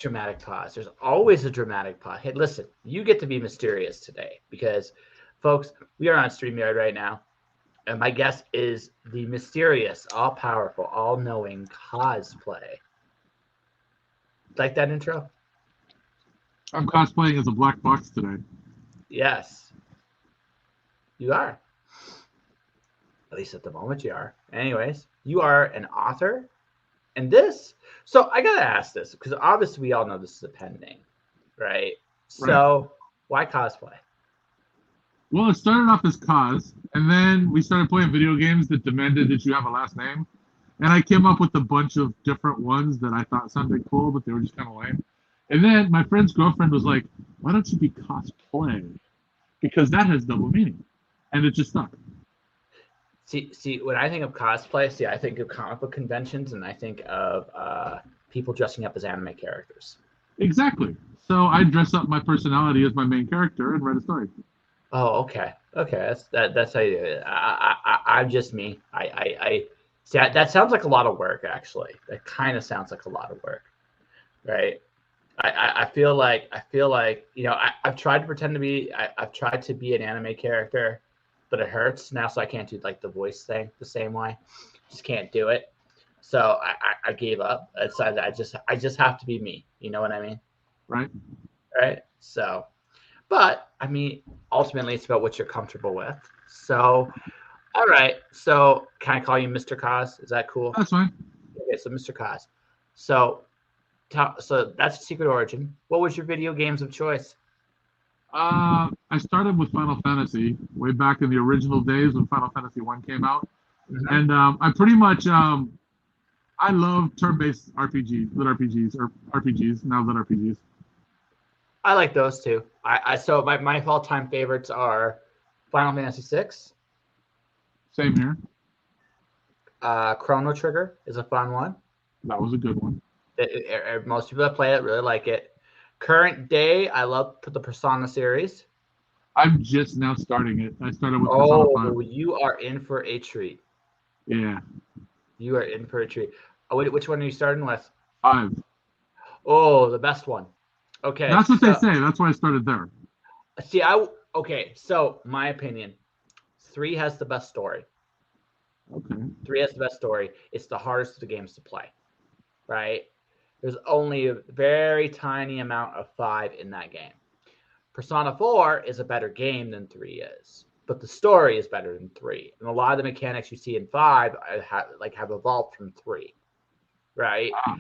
Dramatic pause. There's always a dramatic pause. Hey, listen, you get to be mysterious today because, folks, we are on StreamYard right now, and my guest is the mysterious, all-powerful, all-knowing cosplay. Like that intro? I'm cosplaying as a black box today. Yes, you are. At least at the moment, you are. Anyways, you are an author, and this. So I gotta ask this because obviously we all know this is a pen name, right? Right. So why cosplay? Well, it started off as Kos, and then we started playing video games that demanded that you have a last name. And I came up with a bunch of different ones that I thought sounded cool, but they were just kind of lame. And then my friend's girlfriend was like, "Why don't you be cosplay? Because that has double meaning," and it just stuck. See, when I think of cosplay, I think of comic book conventions, and I think of people dressing up as anime characters. Exactly. So I dress up my personality as my main character and write a story. Oh, okay. That's how you do it. I'm just me. I see. That sounds like a lot of work, actually. That kind of sounds like a lot of work, right? I feel like I've tried to pretend to be. I've tried to be an anime character, but it hurts now, so I can't do like the voice thing the same way. Just can't do it. So I gave up. I decided I just have to be me. You know what I mean? Right. Right. So, but I mean, ultimately, it's about what you're comfortable with. So, all right. So, can I call you Mr. Cos? Is that cool? That's fine. Okay. So, Mr. Cos. So, so that's Secret Origin. What was your video games of choice? I started with Final Fantasy way back in the original days when Final Fantasy 1 came out. Mm-hmm. And I pretty much I love turn-based RPGs, lit RPGs, or RPGs, now lit RPGs. I like those too. So my all-time favorites are Final Fantasy VI. Same here. Chrono Trigger is a fun one. That was a good one. Most people that play it really like it. Current day, I love the Persona series. I'm just now starting it. I started with Persona 5. Oh, you are in for a treat. Yeah, You are in for a treat. Oh, which one are you starting with? 5. Oh, the best one. Okay, That's what they so say. That's why I started there. see, okay. So my opinion, 3 has the best story. Okay. 3 has the best story. It's the hardest of the games to play, right? There's only a very tiny amount of 5 in that game. Persona 4 is a better game than 3 is, but the story is better than 3. And a lot of the mechanics you see in 5 have evolved from 3, right? Ah,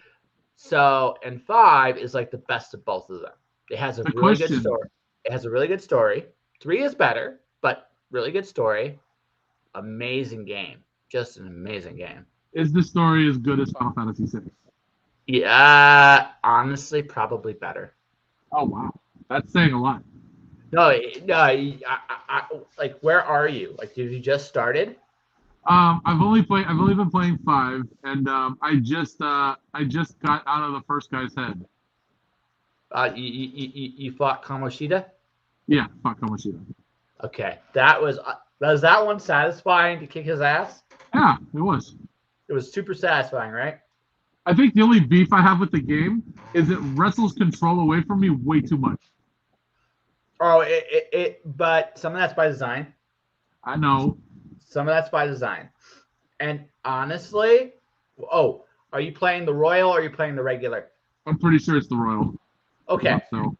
So, and 5 is like the best of both of them. It has a a really good question. story. It has a really good story. 3 is better, but really good story. Amazing game. Just an amazing game. Is the story as good as Final Fantasy 6? Yeah, honestly, probably better. Oh, wow. That's saying a lot. No, no. Like, where are you? Like, did you just started? I've only been playing 5, and I just got out of the first guy's head. You fought Kamoshida? Yeah, fuck Kamoshida. Okay, was that one satisfying to kick his ass? Yeah, it was. It was super satisfying, right? I think the only beef I have with the game is it wrestles control away from me way too much. Oh, but some of that's by design. I know. Some of that's by design. And honestly, oh, are you playing the Royal or are you playing the regular? I'm pretty sure it's the Royal. Okay. So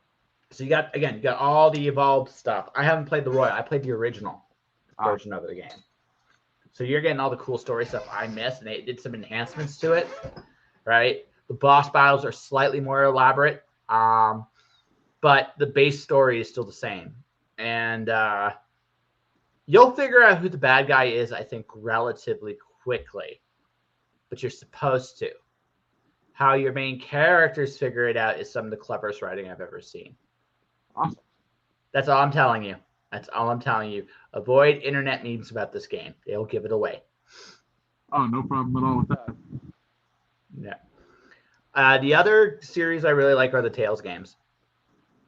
So you got all the evolved stuff. I haven't played the Royal. I played the original version of the game. So you're getting all the cool story stuff I missed, and they did some enhancements to it, right? The boss battles are slightly more elaborate, but the base story is still the same. And you'll figure out who the bad guy is, I think, relatively quickly. But you're supposed to. How your main characters figure it out is some of the cleverest writing I've ever seen. awesome. That's all I'm telling you. That's all I'm telling you. Avoid internet memes about this game. They'll give it away. Oh, no problem at all with that. Yeah. The other series I really like are the Tales games.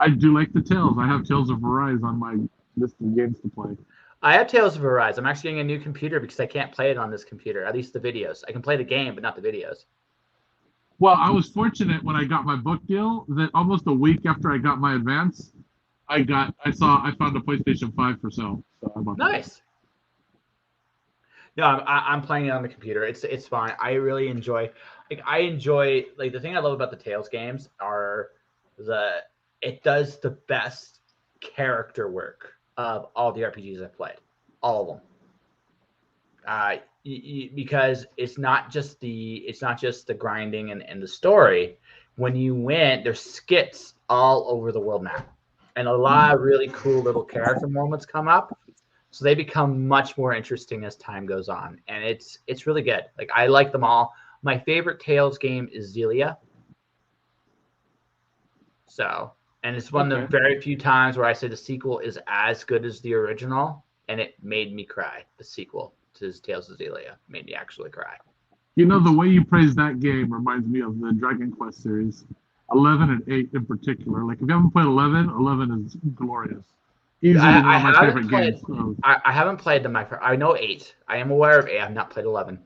I do like the Tales. I have Tales of Arise on my list of games to play. I have Tales of Arise. I'm actually getting a new computer because I can't play it on this computer, at least the videos. I can play the game, but not the videos. Well, I was fortunate when I got my book deal that almost a week after I got my advance, I found a PlayStation 5 for sale. So I bought that. Nice. No, I'm playing it on the computer. It's fine. I really enjoy like the thing I love about the Tales games are it does the best character work of all the RPGs I've played, all of them. Because it's not just the grinding and the story. When you win, there's skits all over the world map, and a lot of really cool little character moments come up. So they become much more interesting as time goes on, and it's really good. Like I like them all. My favorite Tales game is Xillia. So, and it's one of the very few times where I say the sequel is as good as the original, and it made me cry. The sequel to Tales of Xillia made me actually cry. You know, the way you praise that game reminds me of the Dragon Quest series, 11 and 8 in particular. Like if you haven't played 11, 11 is glorious. Easily one of my favorite games. So. I haven't played them. I know 8. I am aware of 8. I've not played 11.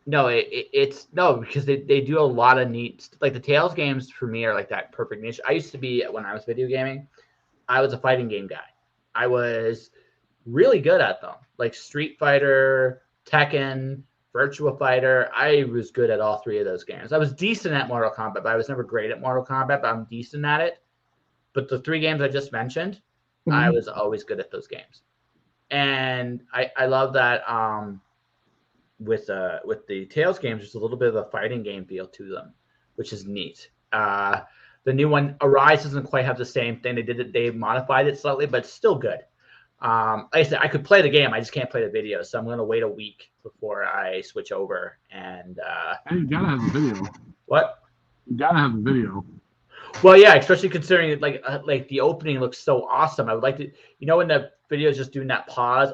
No, it's no, because they do a lot of neat, like the Tales games for me are like that perfect niche. I used to be, when I was video gaming, I was a fighting game guy. I was really good at them, like Street Fighter, Tekken, Virtua Fighter. I was good at all 3 of those games. I was decent at Mortal Kombat, but I was never great at Mortal Kombat, but I'm decent at it. But the 3 games I just mentioned, I was always good at those games. And I love that with the Tales games, there's a little bit of a fighting game feel to them, which is neat. The new one, Arise, doesn't quite have the same thing. They modified it slightly, but it's still good. Like I said, I could play the game. I just can't play the video. So I'm going to wait a week before I switch over. And hey, you got to have the video. What? You got to have the video. Well, yeah, especially considering like the opening looks so awesome. I would like to, when the video is just doing that pause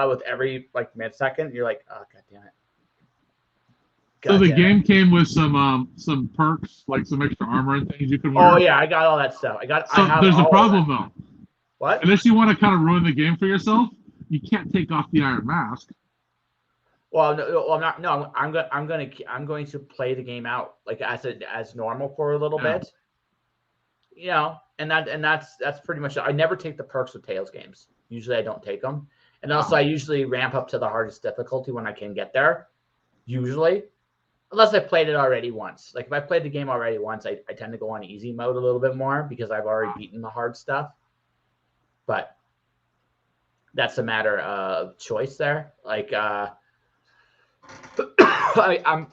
with every like mid-second, you're like, oh god damn it. So the game came with some perks, like some extra armor and things you could wear. Oh yeah, I got all that stuff. There's a problem though. What? Unless you want to kind of ruin the game for yourself, you can't take off the Iron Mask. Well, no, I'm not. No, I'm going to play the game out like as normal for a little bit. And that's pretty much it. I never take the perks with Tales games. Usually, I don't take them, and also I usually ramp up to the hardest difficulty when I can get there. Usually, unless I played it already once. Like if I played the game already once, I tend to go on easy mode a little bit more because I've already beaten the hard stuff. But that's a matter of choice there. Like I'm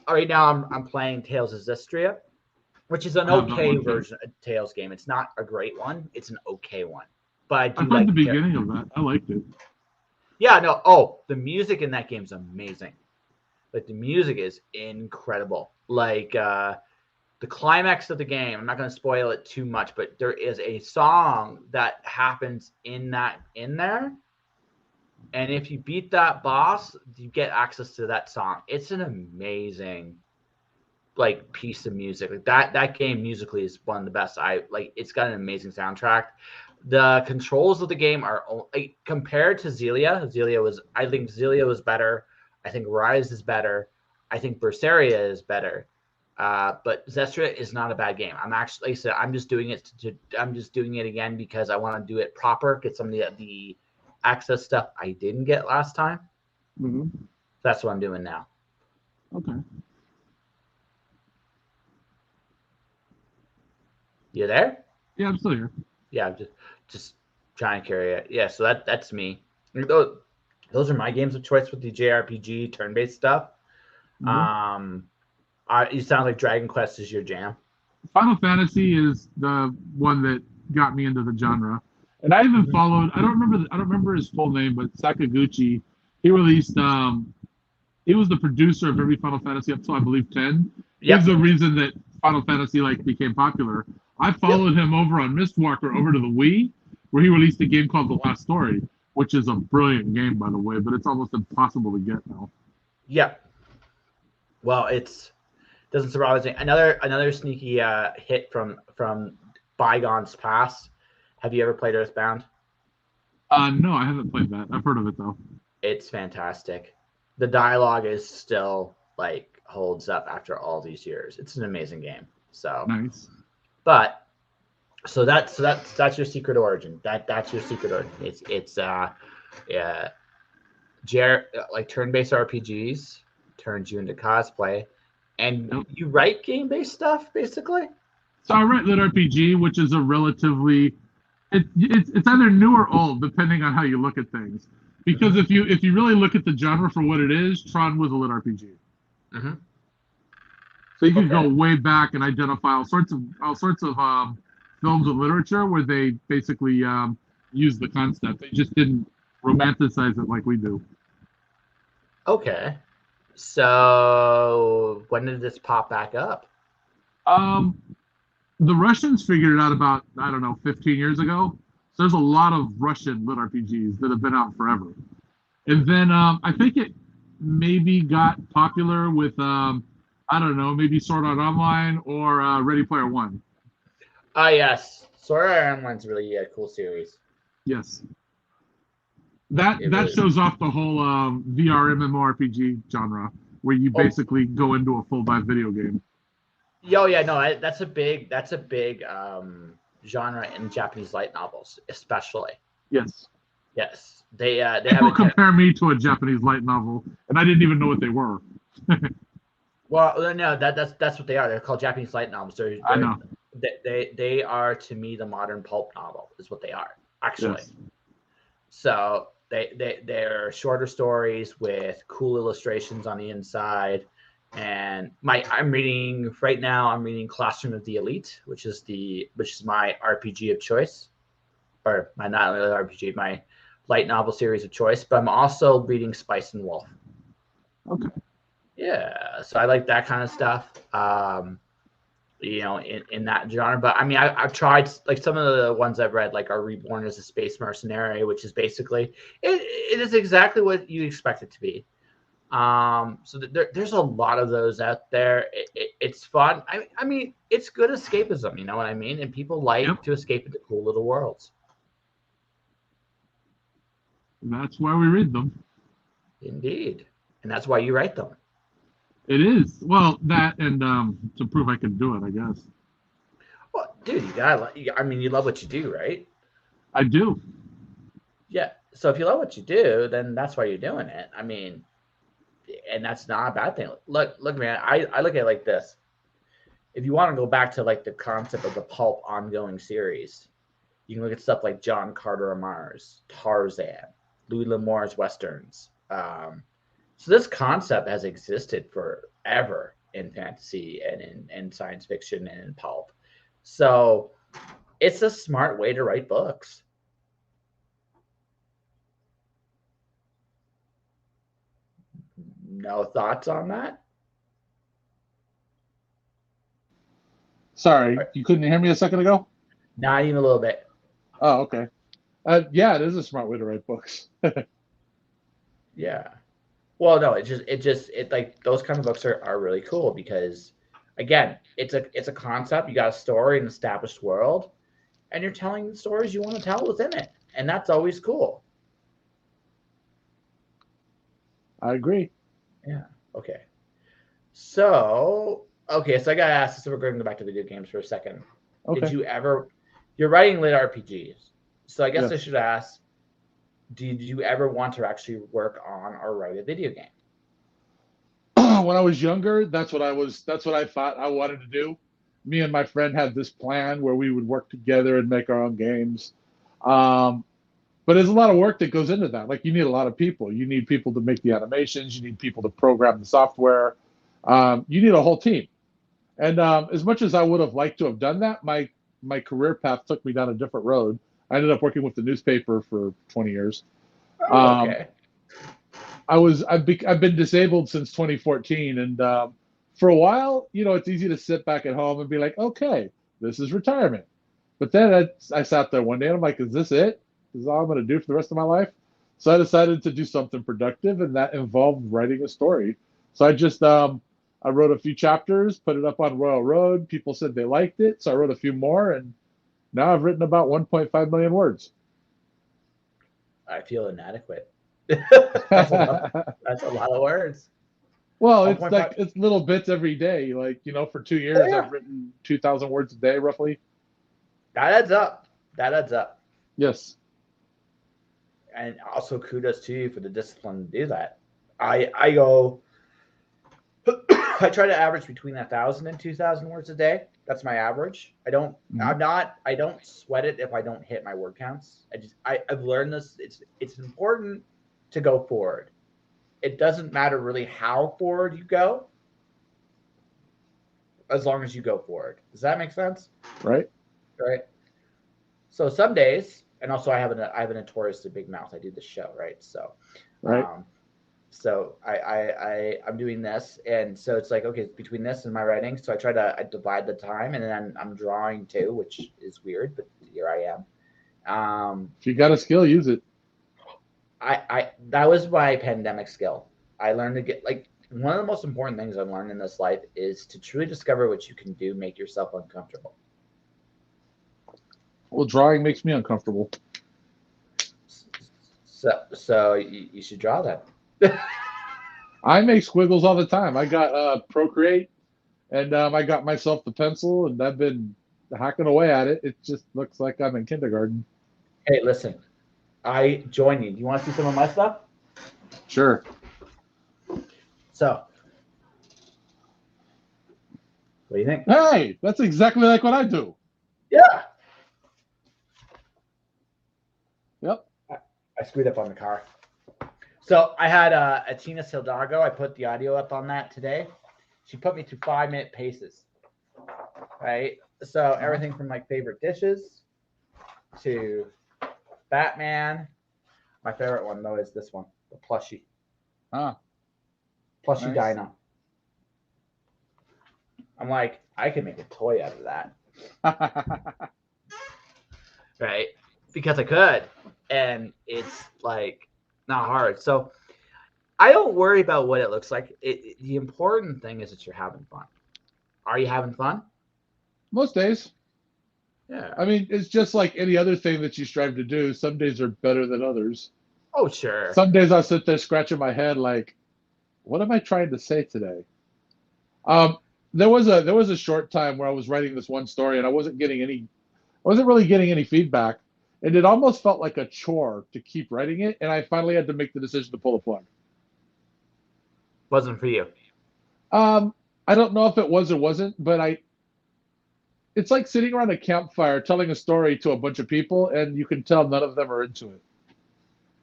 right now. I'm playing Tales of Zestria, which is an okay version of Tales game. It's not a great one. It's an okay one. But I do like the beginning of that. I liked it. Yeah, no. Oh, the music in that game is amazing. Like the music is incredible. Like the climax of the game. I'm not going to spoil it too much, but there is a song that happens in there. And if you beat that boss, you get access to that song. It's an amazing like piece of music. Like that game musically is one of the best. It's got an amazing soundtrack. The controls of the game are like, compared to Xillia. I think Xillia was better. I think Rise is better. I think Berseria is better. But Zestria is not a bad game. I'm actually, like I said, I'm just doing it again because I want to do it proper. Get some of the access stuff I didn't get last time. Mm-hmm. That's what I'm doing now. Okay. You there? Yeah, I'm still here. Yeah, I'm just trying to carry it. Yeah, so that's me. Those are my games of choice with the JRPG turn-based stuff. Mm-hmm. You sound like Dragon Quest is your jam. Final Fantasy is the one that got me into the genre. And I even followed. I don't remember his full name, but Sakaguchi. He released. He was the producer of every Final Fantasy up to I believe 10. Yep. He's the reason that Final Fantasy became popular. I followed him over on Mistwalker over to the Wii, where he released a game called The Last Story, which is a brilliant game, by the way, but it's almost impossible to get now. Yep. Well, it doesn't surprise me. Another sneaky hit from bygones past. Have you ever played Earthbound? No, I haven't played that. I've heard of it though. It's fantastic. The dialogue is still like holds up after all these years. It's an amazing game. So Nice. but that's your secret origin. That's your secret origin. It's yeah, like turn-based RPGs turns you into cosplay, and Yep. you write game-based stuff basically. So I write Lit RPG, which is a relatively it's either new or old, depending on how you look at things. Because if you really look at the genre for what it is, Tron was a Lit RPG. Mm-hmm. So you can go way back and identify all sorts of films and literature where they basically use the concept. They just didn't romanticize it like we do. Okay. So when did this pop back up? The Russians figured it out about, I don't know, 15 years ago. So there's a lot of Russian lit RPGs that have been out forever. And then I think it maybe got popular with, I don't know, maybe Sword Art Online or Ready Player One. Yes. Sword Art Online's really a cool series. Yes. That really shows off the whole VR MMORPG genre, where you basically go into a full dive video game. Yo, yeah, no, that's a big genre in Japanese light novels, especially. Yes. Yes, they People compare me to a Japanese light novel, and I didn't even know what they were. Well, no, that's what they are. They're called Japanese light novels. I know. They are, to me, the modern pulp novel is what they are actually. Yes. So they're shorter stories with cool illustrations on the inside. And I'm reading right now. I'm reading Classroom of the Elite, which is my RPG of choice, or my not really RPG, my light novel series of choice. But I'm also reading Spice and Wolf. Okay. Yeah, so I like that kind of stuff. In that genre. But I mean, I've tried, like, some of the ones I've read, like, are Reborn as a Space Mercenary, which is basically it is exactly what you expect it to be. So there's a lot of those out there. It's fun. I mean, it's good escapism. You know what I mean? And people like to escape into cool little worlds. That's why we read them. Indeed, and that's why you write them. It is. Well, that and to prove I can do it, I guess. Well, dude, you love what you do, right? I do. Yeah. So if you love what you do, then that's why you're doing it. I mean, and that's not a bad thing. Look, man, I look at it like this. If you want to go back to, like, the concept of the pulp ongoing series, you can look at stuff like John Carter of Mars, Tarzan, Louis L'Amour's Westerns. So this concept has existed forever in fantasy and in science fiction and in pulp. So it's a smart way to write books. No thoughts on that? Sorry, you couldn't hear me a second ago? Not even a little bit. Oh, okay. Yeah, it is a smart way to write books. Yeah. Well, no, it like those kind of books are really cool because, again, it's a concept. You got a story, an established world, and you're telling the stories you want to tell within it, and that's always cool. I agree. Yeah. Okay. So I gotta ask this. So we're going to go back to video games for a second. Okay. Did you ever? You're writing lit RPGs, so I guess Yes. I should ask. Did you ever want to actually work on or write a video game? When I was younger, that's what I thought I wanted to do. Me and my friend had this plan where we would work together and make our own games. But there's a lot of work that goes into that. Like, you need a lot of people. You need people to make the animations. You need people to program the software. You need a whole team. And as much as I would have liked to have done that, my career path took me down a different road. I ended up working with the newspaper for 20 years. Okay. I've been disabled since 2014, and for a while, it's easy to sit back at home and be like, okay, this is retirement. But then I sat there one day and I'm like, is this it? This is all I'm going to do for the rest of my life? So I decided to do something productive, and that involved writing a story. So I wrote a few chapters, put it up on Royal Road. People said they liked it, so I wrote a few more, and now I've written about 1.5 million words. I feel inadequate. That's a lot of words. Well, it's 1.5. like it's little bits every day. Like, for 2 years, Oh, yeah. I've written 2,000 words a day, roughly. That adds up. That adds up. Yes. And also kudos to you for the discipline to do that. I go I try to average between 1,000 and 2,000 words a day. That's my average. I don't sweat it if I don't hit my word counts. I've learned this. It's important to go forward. It doesn't matter really how forward you go, as long as you go forward. Does that make sense? Right. Right. So some days, and also I have a notoriously big mouth. I do the show, right? So, Right. So I'm doing this, and so it's like, okay, between this and my writing, so I divide the time, and then I'm drawing too, which is weird, but here I am. If you got a skill, use it. I that was my pandemic skill. I learned to get like one of the most important things I've learned in this life is to truly discover what you can do, make yourself uncomfortable. Well, drawing makes me uncomfortable. So you should draw that. I make squiggles all the time. I got Procreate, and I got myself the pencil, and I've been hacking away at it. It just looks like I'm in kindergarten. Hey, listen, I join you. Do you want to see some of my stuff? Sure. So, what do you think? Hey, that's exactly like what I do. Yeah. Yep. I screwed up on the car. So I had a Tina Sildago. I put the audio up on that today. She put me through 5-minute paces. Right. So everything from like favorite dishes to Batman. My favorite one though is this one, the plushie. Plushie Nice. Dino. I'm like, I can make a toy out of that. Right. Because I could. And it's like not hard. So I don't worry about what it looks like. The important thing is that you're having fun. Are you having fun? Most days. Yeah. I mean, it's just like any other thing that you strive to do. Some days are better than others. Oh, sure. Some days I'll sit there scratching my head like, what am I trying to say today? There was a short time where I was writing this one story and I wasn't really getting any feedback. And it almost felt like a chore to keep writing it. And I finally had to make the decision to pull the plug. Wasn't for you. I don't know if it was or wasn't, but it's like sitting around a campfire telling a story to a bunch of people and you can tell none of them are into it.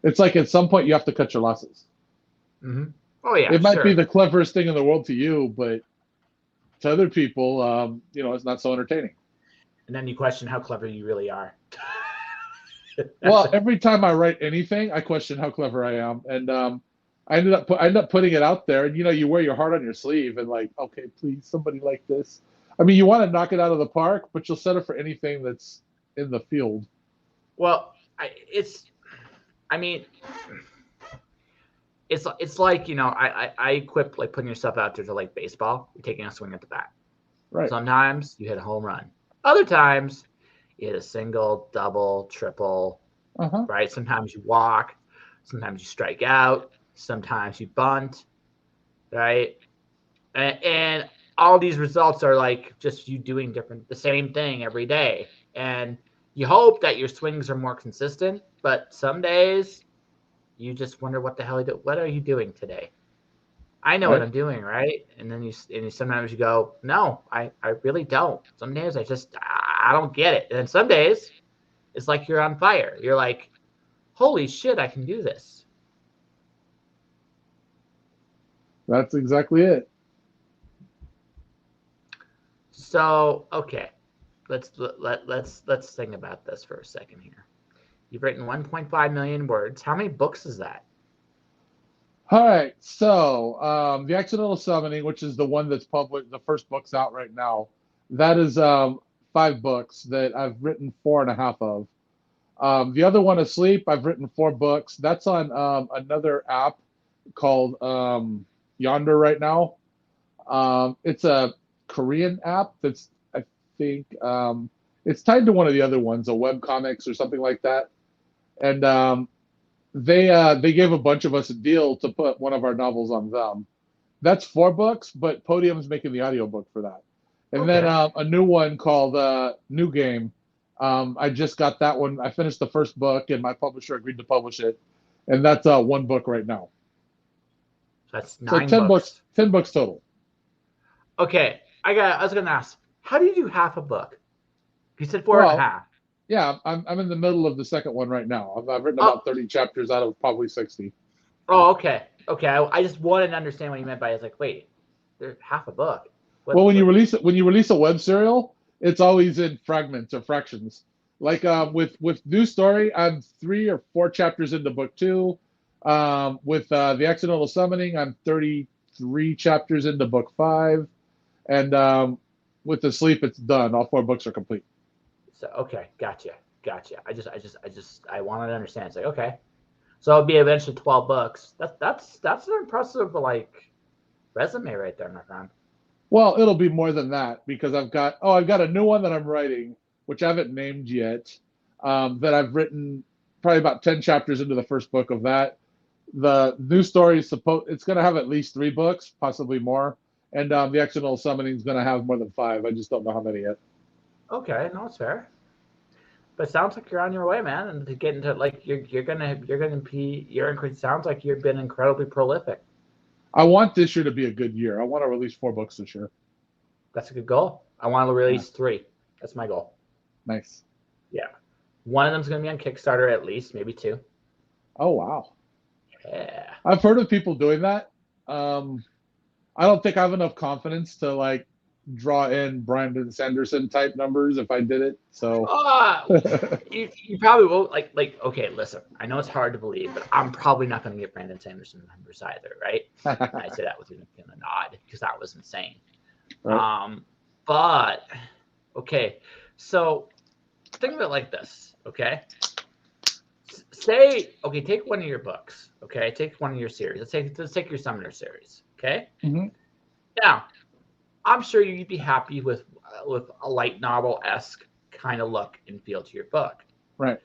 It's like at some point you have to cut your losses. Mm-hmm. Oh yeah. It might be the cleverest thing in the world to you, but to other people, it's not so entertaining. And then you question how clever you really are. Well, every time I write anything, I question how clever I am, and I end up putting it out there, and you wear your heart on your sleeve, and like, okay, please, somebody like this. I mean, you want to knock it out of the park, but you'll settle for anything that's in the field. Well, it's like I equip like putting yourself out there to like baseball. You're taking a swing at the bat. Right. Sometimes you hit a home run. Other times you hit a single, double, triple. Right. Sometimes you walk. Sometimes you strike out. Sometimes you bunt. Right. And all these results are like just you doing the same thing every day. And you hope that your swings are more consistent, but some days you just wonder what the hell what are you doing today? I know what I'm doing, right? And then you sometimes you go, no, I really don't. Some days I don't get it. And then some days it's like you're on fire. You're like, holy shit, I can do this. That's exactly it. So, okay. Let's think about this for a second here. You've written 1.5 million words. How many books is that? All right. So, The Accidental Summoning, which is the one that's public, the first book's out right now. That is 5 books that I've written 4.5 of. The other one, Asleep, I've written 4 books. That's on another app called Yonder right now. It's a Korean app that's, I think, it's tied to one of the other ones, a webcomics or something like that. And they gave a bunch of us a deal to put one of our novels on them. That's 4 books, but Podium's making the audiobook for that. And then Okay. a new one called New Game. I just got that one. I finished the first book, and my publisher agreed to publish it. And that's 1 book right now. That's So 9 10 books, books. 10 books total. Okay. I was gonna ask, how do you do half a book? You said four and a Well, half. yeah, I'm in the middle of the second one right now. I've written Oh, about 30 chapters out of probably 60. oh, okay. Okay. I just wanted to understand what you meant by it. It's like, wait, they're half a book. Well, What when you release a web serial, it's always in fragments or fractions. Like with New Story, I'm 3 or 4 chapters into book 2. With the Accidental Summoning, I'm 33 chapters into book 5, and with the Sleep, it's done. All 4 books are complete. So okay, gotcha. I wanted to understand. It's like, okay. So it'll be eventually 12 books. That's an impressive like resume right there, my friend. Well, it'll be more than that because I've got a new one that I'm writing, which I haven't named yet. That I've written probably about 10 chapters into the first book of that. The New Story is it's going to have at least 3 books, possibly more, and the Accidental Summoning is going to have more than 5. I just don't know how many yet. Okay, no, it's fair. But it sounds like you're on your way, man, and to get into like you're sounds like you've been incredibly prolific. I want this year to be a good year. I want to release 4 books this year. That's a good goal. I want to Yeah, release 3. That's my goal. nice. Yeah. One of them's gonna be on Kickstarter at least, maybe 2. Oh wow, Yeah. I've heard of people doing that. I don't think I have enough confidence to like draw in Brandon Sanderson type numbers if I did it. So Uh, you probably won't like okay, listen, I know it's hard to believe, but I'm probably not gonna get Brandon Sanderson numbers either, right? And I say that with a nod because that was insane. right. But okay, so think of it like this, okay? Say, okay, take one of your books, okay? Take one of your series. Let's take your Summoner series, okay? Mm-hmm. Now, I'm sure you'd be happy with a light novel esque kind of look and feel to your book. Right.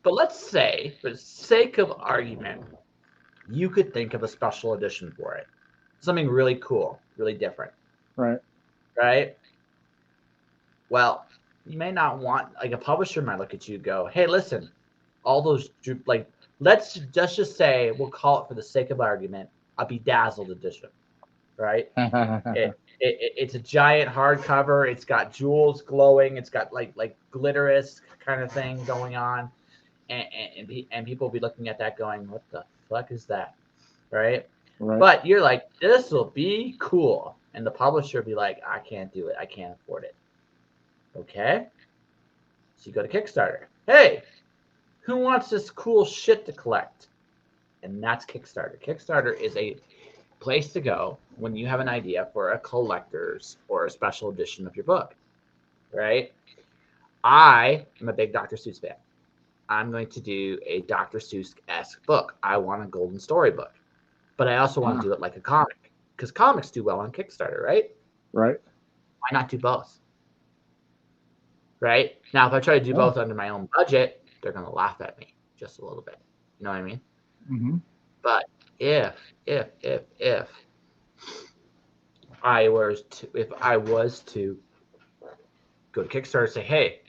But let's say, for the sake of argument, you could think of a special edition for it, something really cool, really different, Right. right? Well, you may not want like a publisher might look at you and go, "Hey, listen, all those like let's just say we'll call it for the sake of argument a bedazzled edition, right? It's a giant hardcover. It's got jewels glowing. It's got like glitterous kind of thing going on, and people will be looking at that going, "What the fuck is that?" Right? Right. But you're like, "This will be cool," and the publisher will be like, "I can't do it. I can't afford it." Okay, so you go to Kickstarter. Hey, who wants this cool shit to collect? And that's Kickstarter. Kickstarter is a place to go when you have an idea for a collector's or a special edition of your book, right? I am a big Dr. Seuss fan. I'm going to do a Dr. Seuss-esque book. I want a golden story book, but I also want to do it like a comic because comics do well on Kickstarter, right? Right. Why not do both? Right? Now, if I try to do Yeah. both under my own budget, they're going to laugh at me just a little bit. You know what I mean? Mm-hmm. But if I was to go to Kickstarter and say, hey,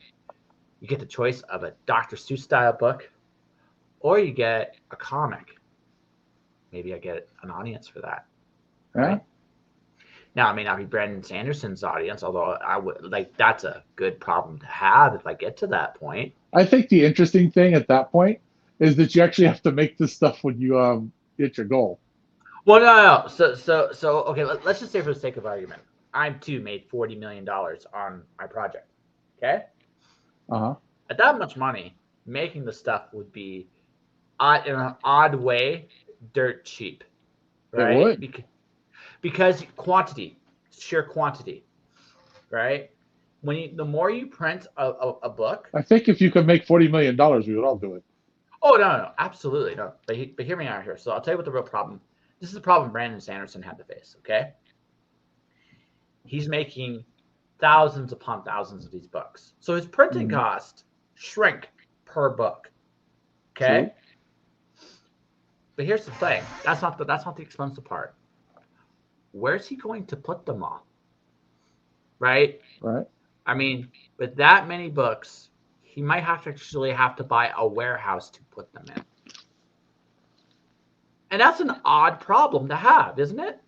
you get the choice of a Dr. Seuss style book or you get a comic. Maybe I get an audience for that. Right? Yeah. Now, it may not be Brandon Sanderson's audience, although I would like that's a good problem to have if I get to that point. I think the interesting thing at that point is that you actually have to make this stuff when you hit your goal. Well, no. So okay, let's just say for the sake of argument, I too made $40 million on my project. Okay? Uh-huh. At that much money, making the stuff would be in an odd way dirt cheap, It right? would. Because quantity, sheer quantity, right? The more you print a book. I think if you could make $40 million, we would all do it. Oh no, absolutely no. But hear me out here. So I'll tell you what the real problem. This is the problem Brandon Sanderson had to face. Okay, he's making thousands upon thousands of these books, so his printing cost shrink per book. Okay, True. but here's the thing. That's not the expensive part. where's he going to put them all? Right? Right. I mean, with that many books, he might have to buy a warehouse to put them in. And that's an odd problem to have, isn't it?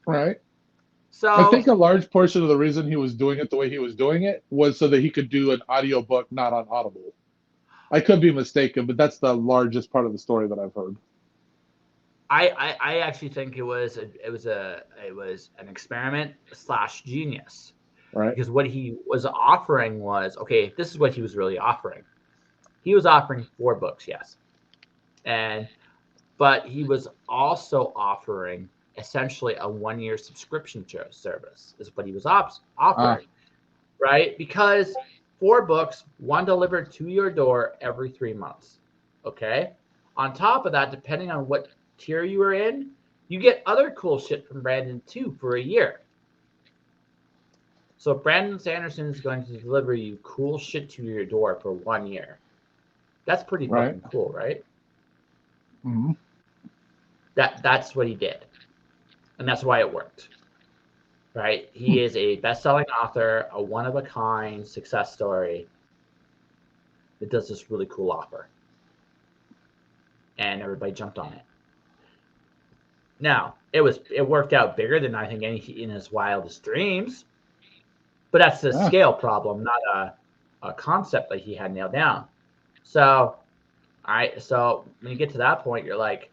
Right. I So, think a large portion of the reason he was doing it the way he was doing it was so that he could do an audiobook not on Audible. I could be mistaken, but that's the largest part of the story that I've heard. I actually think it was an experiment / genius, Right. because what he was offering was, okay, this is what he was really offering. He was offering 4 books, yes, but he was also offering essentially a 1-year subscription service is what he was offering, right? Because 4 books, one delivered to your door every 3 months. Okay. On top of that, depending on what tier you were in, you get other cool shit from Brandon too for a year. So Brandon Sanderson is going to deliver you cool shit to your door for 1 year. That's pretty fucking cool, right? Mm-hmm. That's what he did, and that's why it worked. Right? He is a best-selling author, a one-of-a-kind success story that does this really cool offer, and everybody jumped on it. Now, it worked out bigger than I think any in his wildest dreams, but that's a scale problem, not a concept that he had nailed down. So when you get to that point, you're like,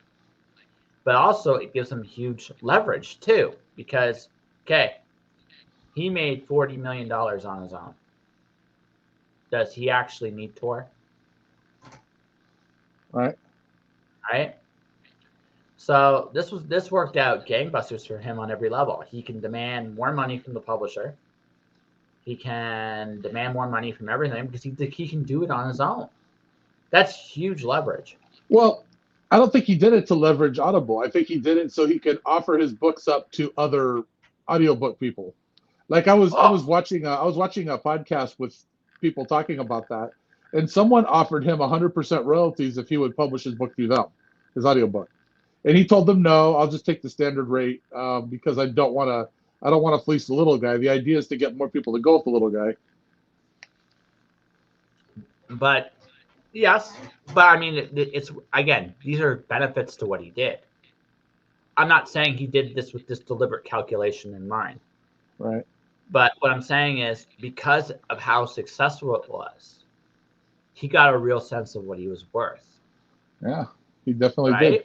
but also it gives him huge leverage too, because okay, he made $40 million on his own. Does he actually need Tor? Right. So this worked out gangbusters for him on every level. He can demand more money from the publisher. He can demand more money from everything because he can do it on his own. That's huge leverage. Well, I don't think he did it to leverage Audible. I think he did it so he could offer his books up to other audiobook people. Like I was watching a podcast with people talking about that, and someone offered him 100% royalties if he would publish his book through them, his audiobook. And he told them, no, I'll just take the standard rate because I don't want to fleece the little guy. The idea is to get more people to go with the little guy. But yes, but I mean, it's again, these are benefits to what he did. I'm not saying he did this with this deliberate calculation in mind. Right. But what I'm saying is because of how successful it was, he got a real sense of what he was worth. Yeah, he definitely did.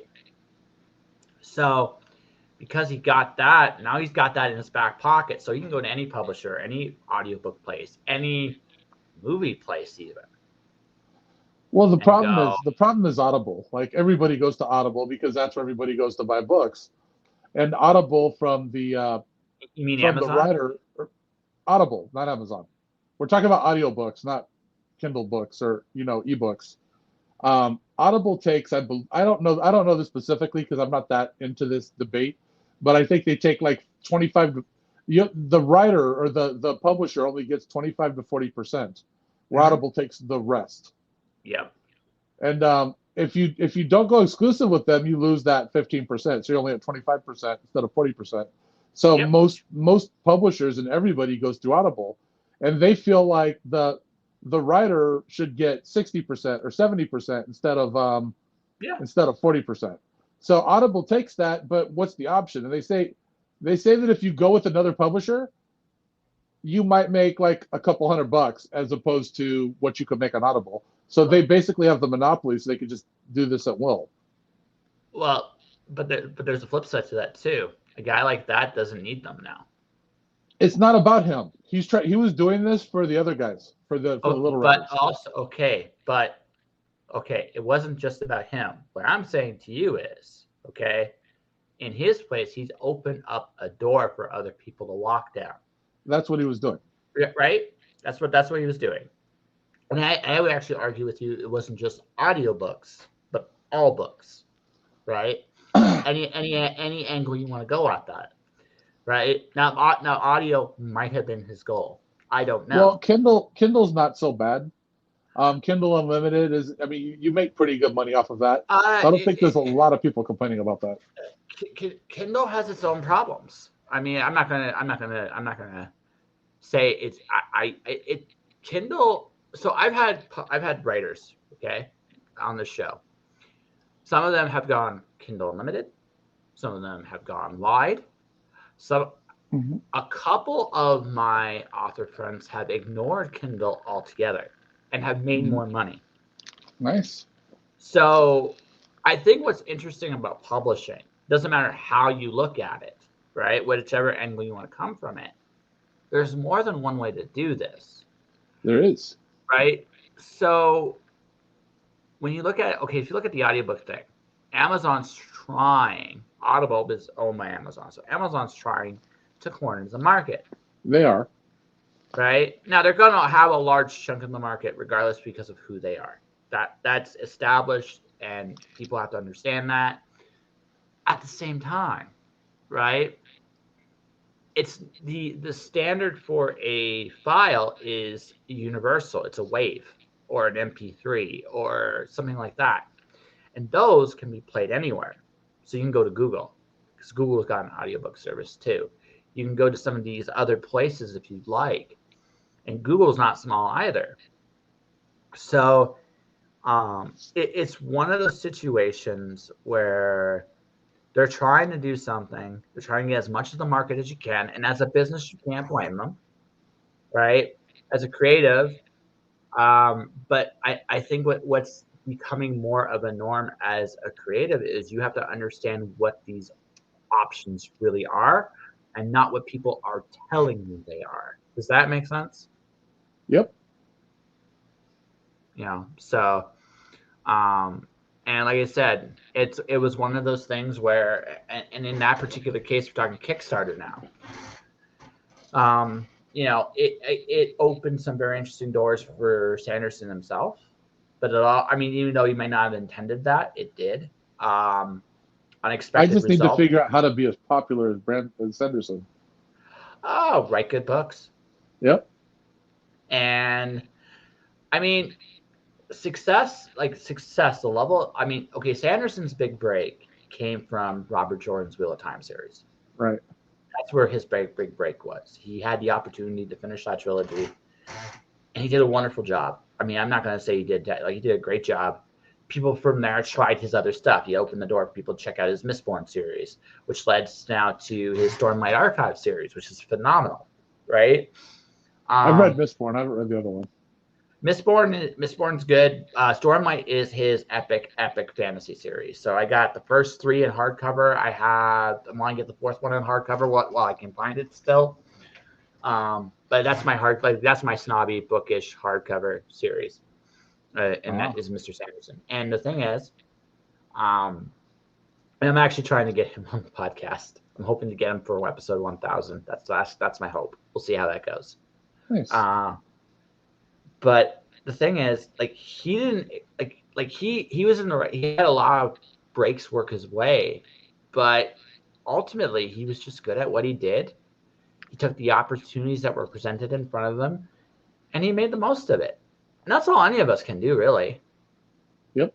So because he got that, now he's got that in his back pocket. So he can go to any publisher, any audiobook place, any movie place even. Well, the problem is Audible. Like everybody goes to Audible because that's where everybody goes to buy books. And Audible from the you mean from Amazon? the writer, Audible, not Amazon. We're talking about audiobooks, not Kindle books or ebooks. Audible takes I don't know this specifically because I'm not that into this debate, but I think they take like 25. The writer or the publisher only gets 25 to 40%, where Audible takes the rest. Yep. And if you don't go exclusive with them, you lose that 15%. So you're only at 25% instead of 40%. So most publishers and everybody goes through Audible, and they feel like the writer should get 60% or 70% instead of 40%. So Audible takes that, but what's the option? And they say that if you go with another publisher, you might make like a couple $100 as opposed to what you could make on Audible. So they basically have the monopoly, so they could just do this at will. Well, but there's a flip side to that too. A guy like that doesn't need them now. It's not about him. He was doing this for the other guys, for the little writers. But also, it wasn't just about him. What I'm saying to you is, in his place, he's opened up a door for other people to walk down. That's what he was doing. Right? That's what he was doing. And I would actually argue with you, it wasn't just audiobooks, but all books, right? any angle you want to go at that, right? Now audio might have been his goal. I don't know. Well, Kindle's not so bad. Kindle Unlimited is. I mean, you make pretty good money off of that. Uh, So I don't it, think there's a lot of people complaining about that. Kindle has its own problems. I mean, I'm not gonna say it's it Kindle. So I've had writers, okay, on the show. Some of them have gone Kindle Unlimited. Some of them have gone wide. Some Mhm. A couple of my author friends have ignored Kindle altogether and have made Mhm. more money. Nice. So I think what's interesting about publishing doesn't matter how you look at it, right? Whichever angle you want to come from it, there's more than one way to do this, There is. right? So when you look at, okay, if you look at the audiobook thing, Amazon's trying, Audible is owned by Amazon. So Amazon's trying to corner the market, They are. right? Now they're going to have a large chunk of the market regardless because of who they are. That's established and people have to understand that. At the same time, right? It's the standard for a file is universal. It's a wave or an MP3 or something like that. And those can be played anywhere. So you can go to Google because Google's got an audiobook service too. You can go to some of these other places if you'd like. And Google's not small either. So it's one of those situations where they're trying to do something. They're trying to get as much of the market as you can. And as a business, you can't blame them, right? As a creative, but I think what's becoming more of a norm as a creative is you have to understand what these options really are and not what people are telling you they are. Does that make sense? Yep. So and like I said, it was one of those things where, and in that particular case, we're talking Kickstarter now. It opened some very interesting doors for Sanderson himself, but I mean, even though he might not have intended that, it did. I Unexpected just need to result. figure out how to be as popular as Sanderson. Oh, write good books. Yep. And I mean, success, the level. I mean, okay, Sanderson's big break came from Robert Jordan's Wheel of Time series. Right. That's where his big break was. He had the opportunity to finish that trilogy, and he did a wonderful job. I mean, I'm not going to say he did he did a great job. People from there tried his other stuff. He opened the door for people to check out his Mistborn series, which led now to his Stormlight Archive series, which is phenomenal, right? I've read Mistborn. I haven't read the other one. Mistborn's good. Stormlight is his epic fantasy series. So I got the first 3 in hardcover. I want to get the 4th one in hardcover while I can find it still. But that's that's my snobby bookish hardcover series, and that is Mr. Sanderson. And the thing is, and I'm actually trying to get him on the podcast. I'm hoping to get him for episode 1000. That's my hope. We'll see how that goes. Nice. But the thing is, he didn't he was in the right. He had a lot of breaks work his way, but ultimately he was just good at what he did. He took the opportunities that were presented in front of him, and he made the most of it. And that's all any of us can do, really. Yep.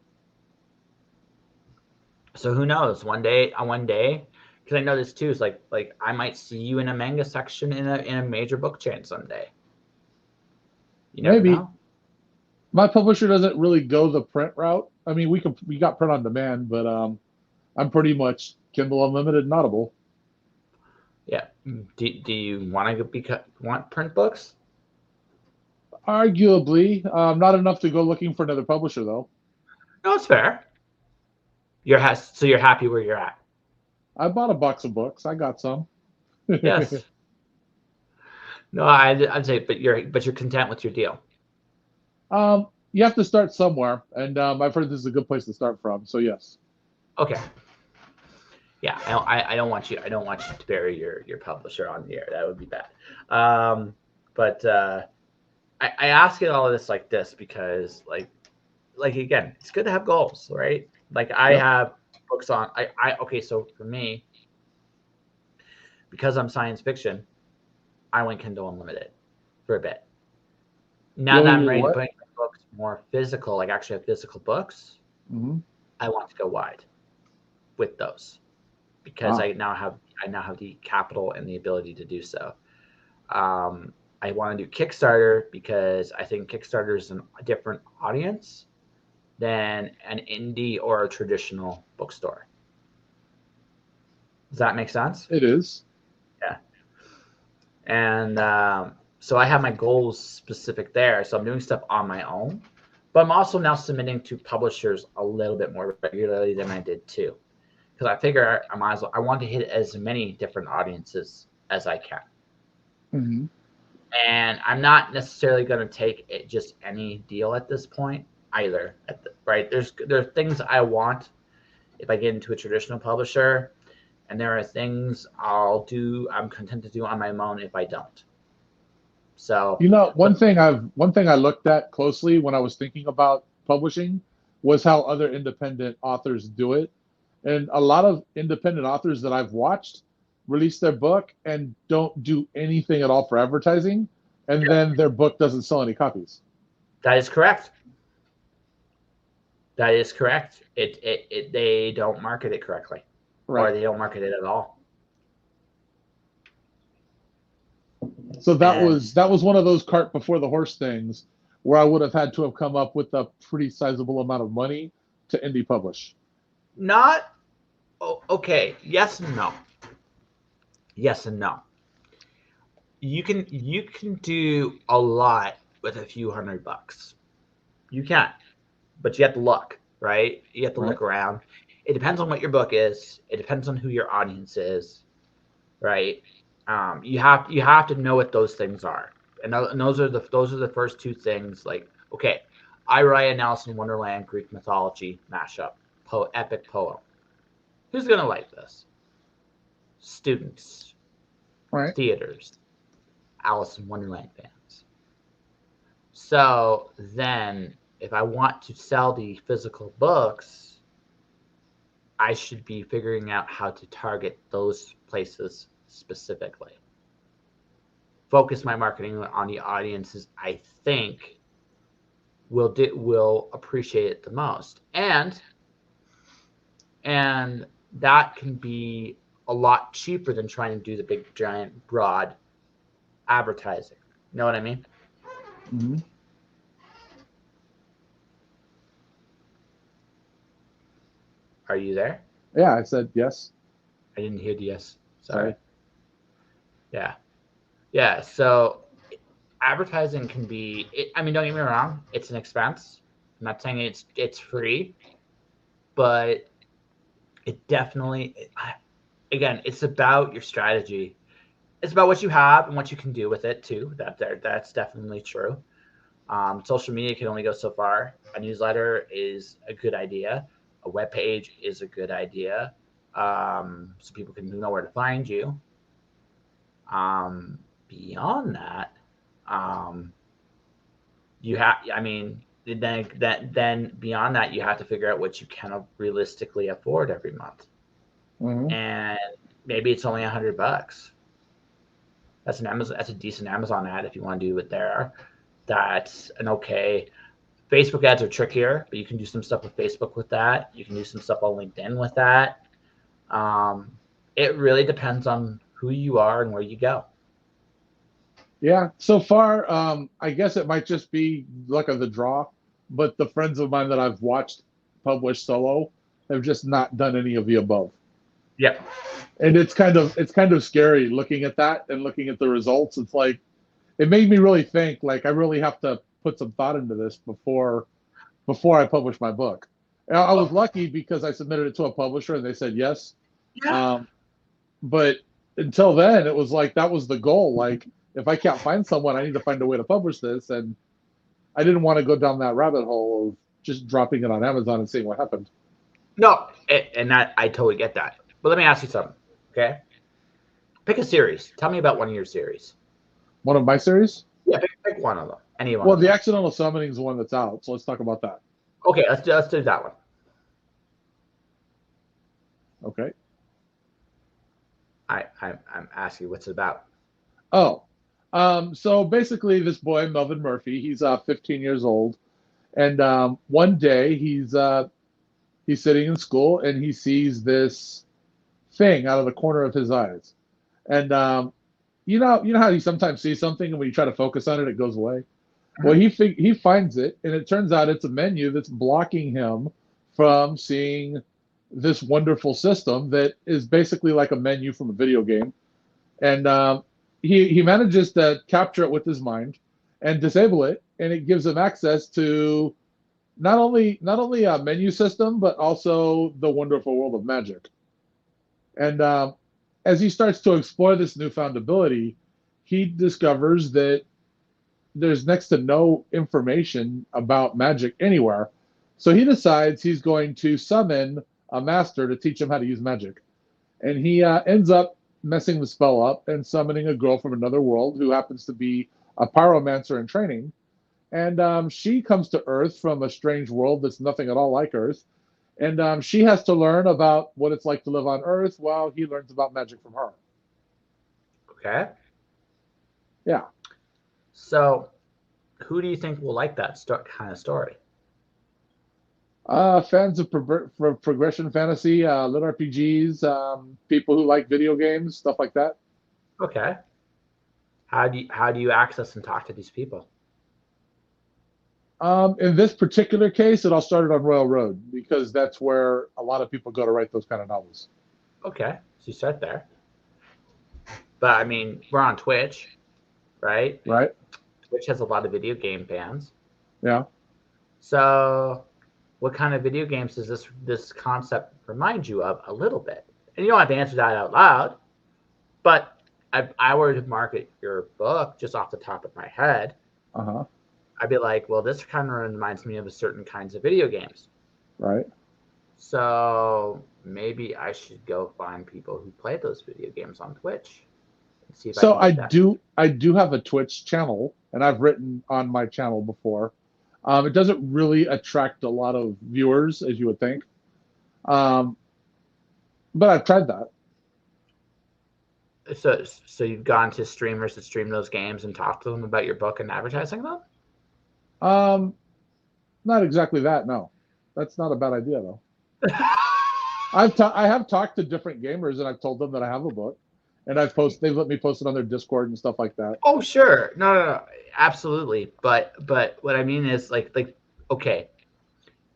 So who knows? One day, because I know this too. Is like I might see you in a manga section in a major book chain someday. You never Maybe. know. My publisher doesn't really go the print route. I mean, we got print on demand, but I'm pretty much Kindle Unlimited and Audible. Yeah. Do you want print books? Arguably, not enough to go looking for another publisher though. No, it's fair. So you're happy where you're at. I bought a box of books. I got some. Yes. No, I'd say, but you're content with your deal. You have to start somewhere, and I've heard this is a good place to start from. So yes. Okay. Yeah, I don't want you to bury your publisher on the air. That would be bad. But I ask it all of this like this because like again, it's good to have goals, right? Like I have books on okay, so for me, because I'm science fiction, I went Kindle Unlimited for a bit. Now that I'm ready to put books, more physical, like actually have physical books, Mm-hmm. I want to go wide with those because I now have the capital and the ability to do so. Um, I want to do Kickstarter because I think Kickstarter is a different audience than an indie or a traditional bookstore. Does that make sense? It is. Yeah. And so I have my goals specific there. So I'm doing stuff on my own, but I'm also now submitting to publishers a little bit more regularly than I did too, because I figure I might as well. I want to hit as many different audiences as I can, Mm-hmm. and I'm not necessarily going to take it just any deal at this point either. Right? There are things I want if I get into a traditional publisher, and there are things I'm content to do on my own if I don't. So, You know, one thing I looked at closely when I was thinking about publishing was how other independent authors do it. And a lot of independent authors that I've watched release their book and don't do anything at all for advertising, and then their book doesn't sell any copies. that is correct. That is correct. They don't market it correctly, or Right. they don't market it at all. So that And was that was one of those cart before the horse things where I would have had to have come up with a pretty sizable amount of money to indie publish. not okay. Yes and no. Yes and no. You can do a lot with a few $100. You can, but you have to look, right? You have to Right. look around. It depends on what your book is. It depends on who your audience is, right? You have to know what those things are, and those are the first two things. Like, okay, I write an Alice in Wonderland Greek mythology mashup, epic poem. Who's gonna like this? Students, Right. theaters, Alice in Wonderland fans. So then, if I want to sell the physical books, I should be figuring out how to target those places specifically. Focus my marketing on the audiences I think will appreciate it the most, and that can be a lot cheaper than trying to do the big giant broad advertising. You know what I mean? Mm-hmm. Are you there? Yeah, I said yes. I didn't hear the yes. Sorry. Sorry. Yeah, yeah. So advertising can be. I mean, don't get me wrong. It's an expense. I'm not saying it's free, but it definitely. Again, it's about your strategy. It's about what you have and what you can do with it too. That's definitely true. Social media can only go so far. A newsletter is a good idea. A web page is a good idea, so people can know where to find you. Beyond that, um, you have. I mean, then beyond that, you have to figure out what you can realistically afford every month, Mm-hmm. and maybe it's only $100. That's an Amazon. That's a decent Amazon ad if you want to do it there. That's an okay. Facebook ads are trickier, but you can do some stuff with Facebook with that. You can do some stuff on LinkedIn with that. Um, it really depends on who you are and where you go. Yeah, so far, I guess it might just be luck of the draw, but the friends of mine that I've watched publish solo have just not done any of the above. Yep. And it's kind of scary looking at that and looking at the results. It's like it made me really think like I really have to put some thought into this before I publish my book. And I was Oh, lucky because I submitted it to a publisher and they said yes. yeah. Um, but until then, it was like that was the goal. Like if I can't find someone, I need to find a way to publish this, and I didn't want to go down that rabbit hole of just dropping it on Amazon and seeing what happened. No, and that I totally get that. But let me ask you something. Okay, pick a series. Tell me about one of your series. One of my series. Yeah, pick one of them. Any one Well, of the them. accidental summoning is the one that's out, so let's talk about that. Okay, let's do that one. Okay. I'm asking what's it about. Oh, so basically, this boy Melvin Murphy, he's 15 years old, And one day he's sitting in school and he sees this thing out of the corner of his eyes. And you know how you sometimes see something and when you try to focus on it, it goes away. Well, Mhm. he finds it, and it turns out it's a menu that's blocking him from seeing this wonderful system that is basically like a menu from a video game. And he manages to capture it with his mind and disable it, and it gives him access to not only a menu system but also the wonderful world of magic. And as he starts to explore this newfound ability, he discovers that there's next to no information about magic anywhere. So he decides he's going to summon a master to teach him how to use magic. And he ends up messing the spell up and summoning a girl from another world who happens to be a pyromancer in training. And she comes to Earth from a strange world that's nothing at all like Earth. And she has to learn about what it's like to live on Earth while he learns about magic from her. Okay. Yeah. So, who do you think will like that kind of story? Fans of progression fantasy, lit RPGs, people who like video games, stuff like that. Okay. How do you access and talk to these people? In this particular case, it all started on Royal Road because that's where a lot of people go to write those kind of novels. Okay. So you start there. But I mean, we're on Twitch, right? Right? Twitch has a lot of video game fans. Yeah. So, what kind of video games does this concept remind you of a little bit? And you don't have to answer that out loud, but if I were to market your book just off the top of my head, Uh huh. I'd be like, well, this kind of reminds me of certain kinds of video games. Right. So maybe I should go find people who play those video games on Twitch and see if I So can get that. I do have a Twitch channel, and I've written on my channel before. It doesn't really attract a lot of viewers as you would think, um, but I've tried that. So you've gone to streamers that stream those games and talked to them about your book and advertising them? Um, Not exactly that. No, that's not a bad idea though. I have talked to different gamers and I've told them that I have a book, and they've let me post it on their Discord and stuff like that. Oh, sure. No, absolutely. But what I mean is like okay,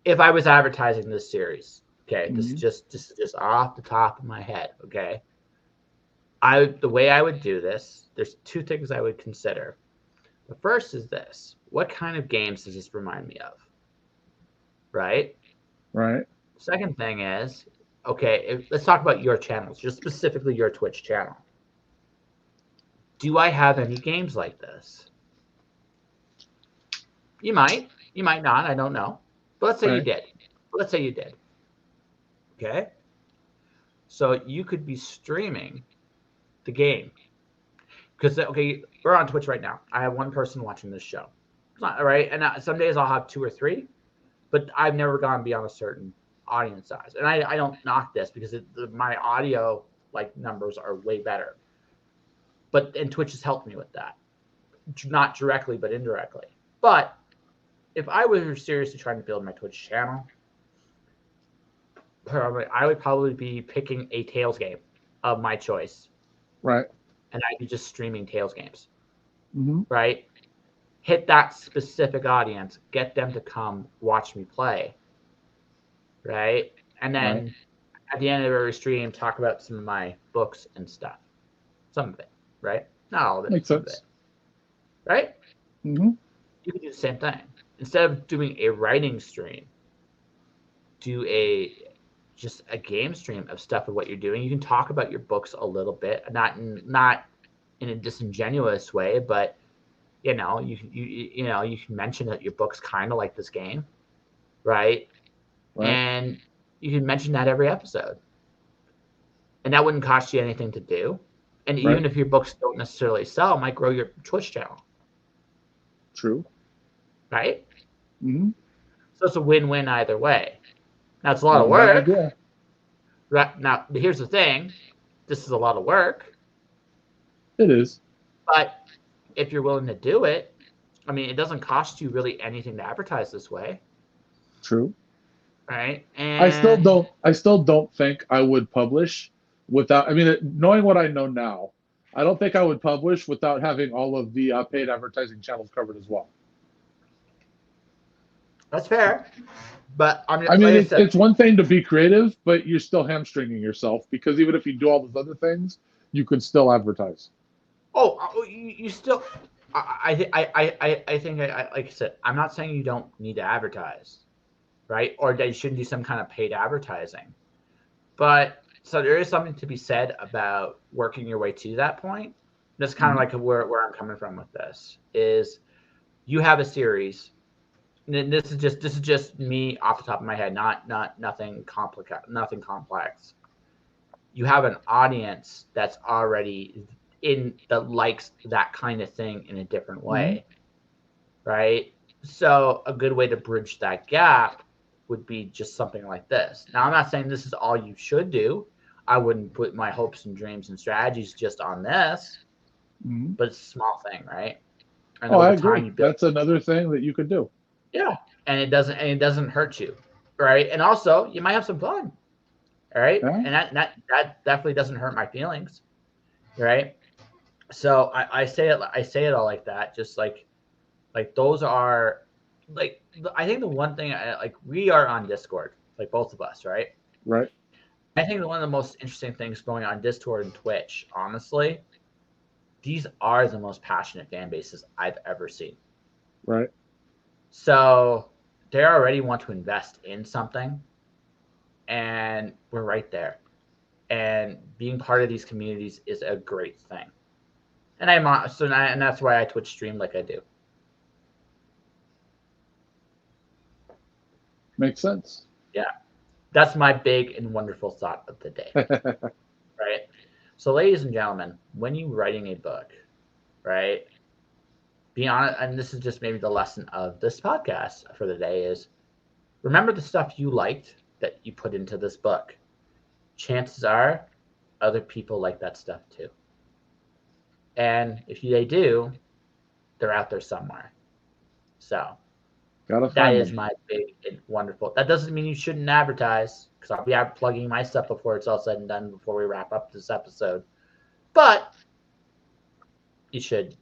if I was advertising this series, okay, this is Mhm. just off the top of my head, okay. The way I would do this, there's two things I would consider. The first is this: what kind of games does this remind me of? Right. Right. Second thing is, okay, let's talk about your channels, just specifically your Twitch channel. Do I have any games like this? You might not. I don't know. But let's say you Right. did. Let's say you did. Okay. So you could be streaming the game because okay, we're on Twitch right now. I have one person watching this show. It's not right, and some days I'll have two or three, but I've never gone beyond a certain audience size. And I don't knock this because my audio like numbers are way better. And Twitch has helped me with that, not directly but indirectly. But if I was seriously trying to build my Twitch channel, I would probably be picking a Tales game of my choice, Right. and I'd be just streaming Tales games, Hmm. right? Hit that specific audience, get them to come watch me play, right? And Right. then at the end of every stream, talk about some of my books and stuff. Some of it, right? Not all of it, Makes some of it, sense. right? Hmm. You can do the same thing. Instead of doing a writing stream, do just a game stream of stuff of what you're doing. You can talk about your books a little bit, not in a disingenuous way, but you know, you can mention that your book's kind of like this game, right? Right. And you can mention that every episode, and that wouldn't cost you anything to do. And Right. even if your books don't necessarily sell, it might grow your Twitch channel, True. right? Hmm. So it's a win-win either way. Now it's a lot Not of a bad work. idea. Right now, here's the thing: this is a lot of work, It is. but if you're willing to do it, I mean, it doesn't cost you really anything to advertise this way, True. right? I still And don't. I still don't think I would publish without. I mean, knowing what I know now, I don't think I would publish without having all of the paid advertising channels covered as well. that's fair. But I'm I like mean, I said, it's one thing to be creative, but you're still hamstringing yourself because even if you do all those other things, you can still advertise. you still. I think like I said, I'm not saying you don't need to advertise, right? Or that you shouldn't do some kind of paid advertising. But so there is something to be said about working your way to that point. That's kind of Mhm. like where I'm coming from with this is you have a series. And this is just me off the top of my head, not nothing complex. You have an audience that's already in that likes that kind of thing in a different Mhm. way, right? So a good way to bridge that gap would be just something like this. Now, I'm not saying this is all you should do. I wouldn't put my hopes and dreams and strategies just on this, Mhm. but it's a small thing, right? And Oh, I over time, agree. you build, That's another thing that you could do. yeah, and it doesn't hurt you, right? And also, you might have some fun, all right? Yeah. And that definitely doesn't hurt my feelings, right? So I say it all like that, just like those are like I think the one thing like we are on Discord, like both of us, right? Right. I think one of the most interesting things going on Discord and Twitch, honestly, these are the most passionate fan bases I've ever seen. Right. So they already want to invest in something, and we're right there. And being part of these communities is a great thing. And and that's why I Twitch stream like I do. Makes sense. Yeah, that's my big and wonderful thought of the day, right? So, ladies and gentlemen, when you're writing a book, right, be honest, and this is just maybe the lesson of this podcast for the day is remember the stuff you liked that you put into this book. Chances are other people like that stuff too. And if they do, they're out there somewhere. So Gotta that find is them. my big and wonderful. That doesn't mean you shouldn't advertise because I'll be out plugging my stuff before it's all said and done before we wrap up this episode. But you should,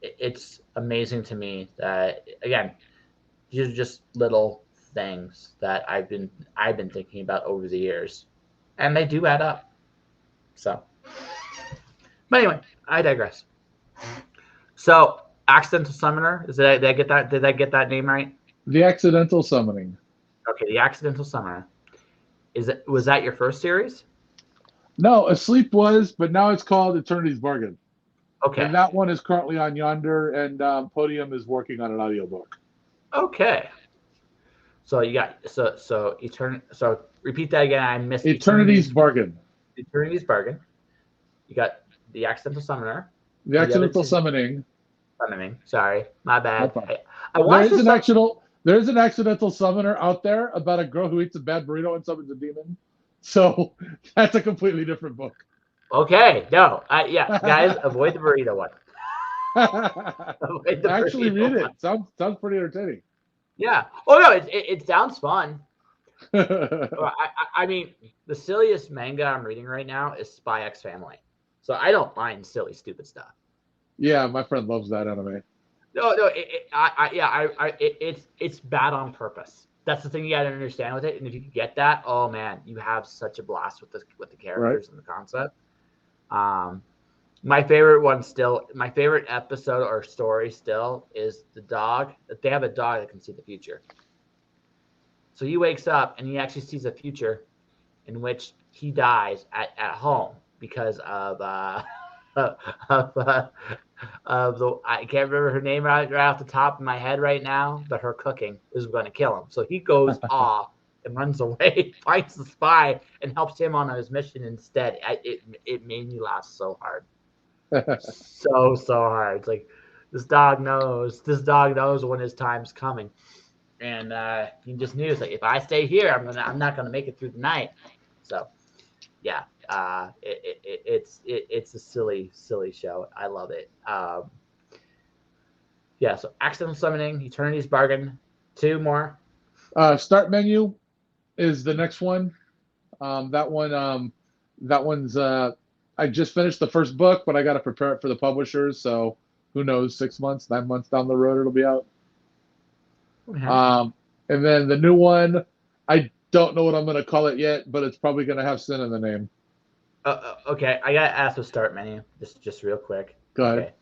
it's amazing to me that again, these are just little things that I've been thinking about over the years, and they do add up. So, but anyway, I digress. So, accidental summoner did I get that? Did I get that name right? The accidental summoning. Okay, the accidental summoner. Was that your first series? No, Asleep was, but now it's called Eternity's Bargain. Okay. And that one is currently on Yonder, and Podium is working on an audiobook. Okay. So you got so repeat that again. I missed Eternity's Bargain. Eternity's bargain. You got the accidental summoner The and the other accidental two summoning. summoning. Sorry, my No bad. problem. I watched this. There's an accidental summoner out there about a girl who eats a bad burrito and summons a demon. So that's a completely different book. Okay, no, yeah, guys, avoid the burrito one. Avoid the Actually, burrito read one. it. Sounds pretty entertaining. Yeah. Oh no, it sounds fun. I mean, the silliest manga I'm reading right now is Spy X Family, so I don't mind silly, stupid stuff. Yeah, my friend loves that anime. No, it's bad on purpose. That's the thing you got to understand with it. And if you get that, oh man, you have such a blast with the Right. characters and the concept. My favorite episode or story still is the dog. They have a dog that can see the future. So he wakes up and he actually sees a future in which he dies at home because of of, uh, of the I can't remember her name right off the top of my head right now, but her cooking is going to kill him. So he goes off and runs away, finds the spy, and helps him on his mission instead. It made me laugh so hard, so hard. It's like this dog knows when his time's coming, and he just knew it's like if I stay here, I'm not gonna make it through the night. So yeah, it's a silly show. I love it. Yeah, so accidental summoning, Eternity's Bargain, 2 more. Start menu is the next one. That one, that one's. I just finished the first book, but I got to prepare it for the publishers. So who knows? 6 months, 9 months down the road, it'll be out. Okay. And then the new one, I don't know what I'm going to call it yet, but it's probably going to have Sin in the name. Okay, I gotta ask the start menu, just real quick. Go ahead. Okay,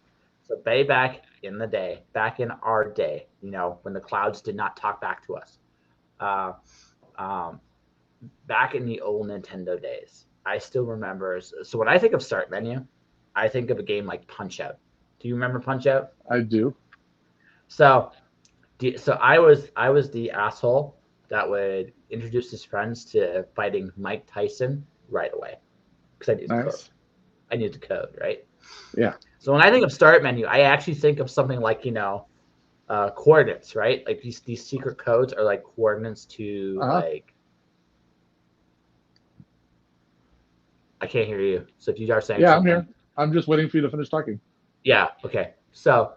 so way back in the day, back in our day, when the clouds did not talk back to us, uh, back in the old Nintendo days, I still remember. So when I think of start menu, I think of a game like Punch Out. Do you remember Punch Out? I do. So I was the asshole that would introduce his friends to fighting Mike Tyson right away because I knew the code. I knew the code, right? Yeah. So when I think of start menu, I actually think of something like coordinates, right? Like these secret codes are like coordinates to like. I can't hear you. So if you are saying something, I'm here. I'm just waiting for you to finish talking. Yeah. Okay. So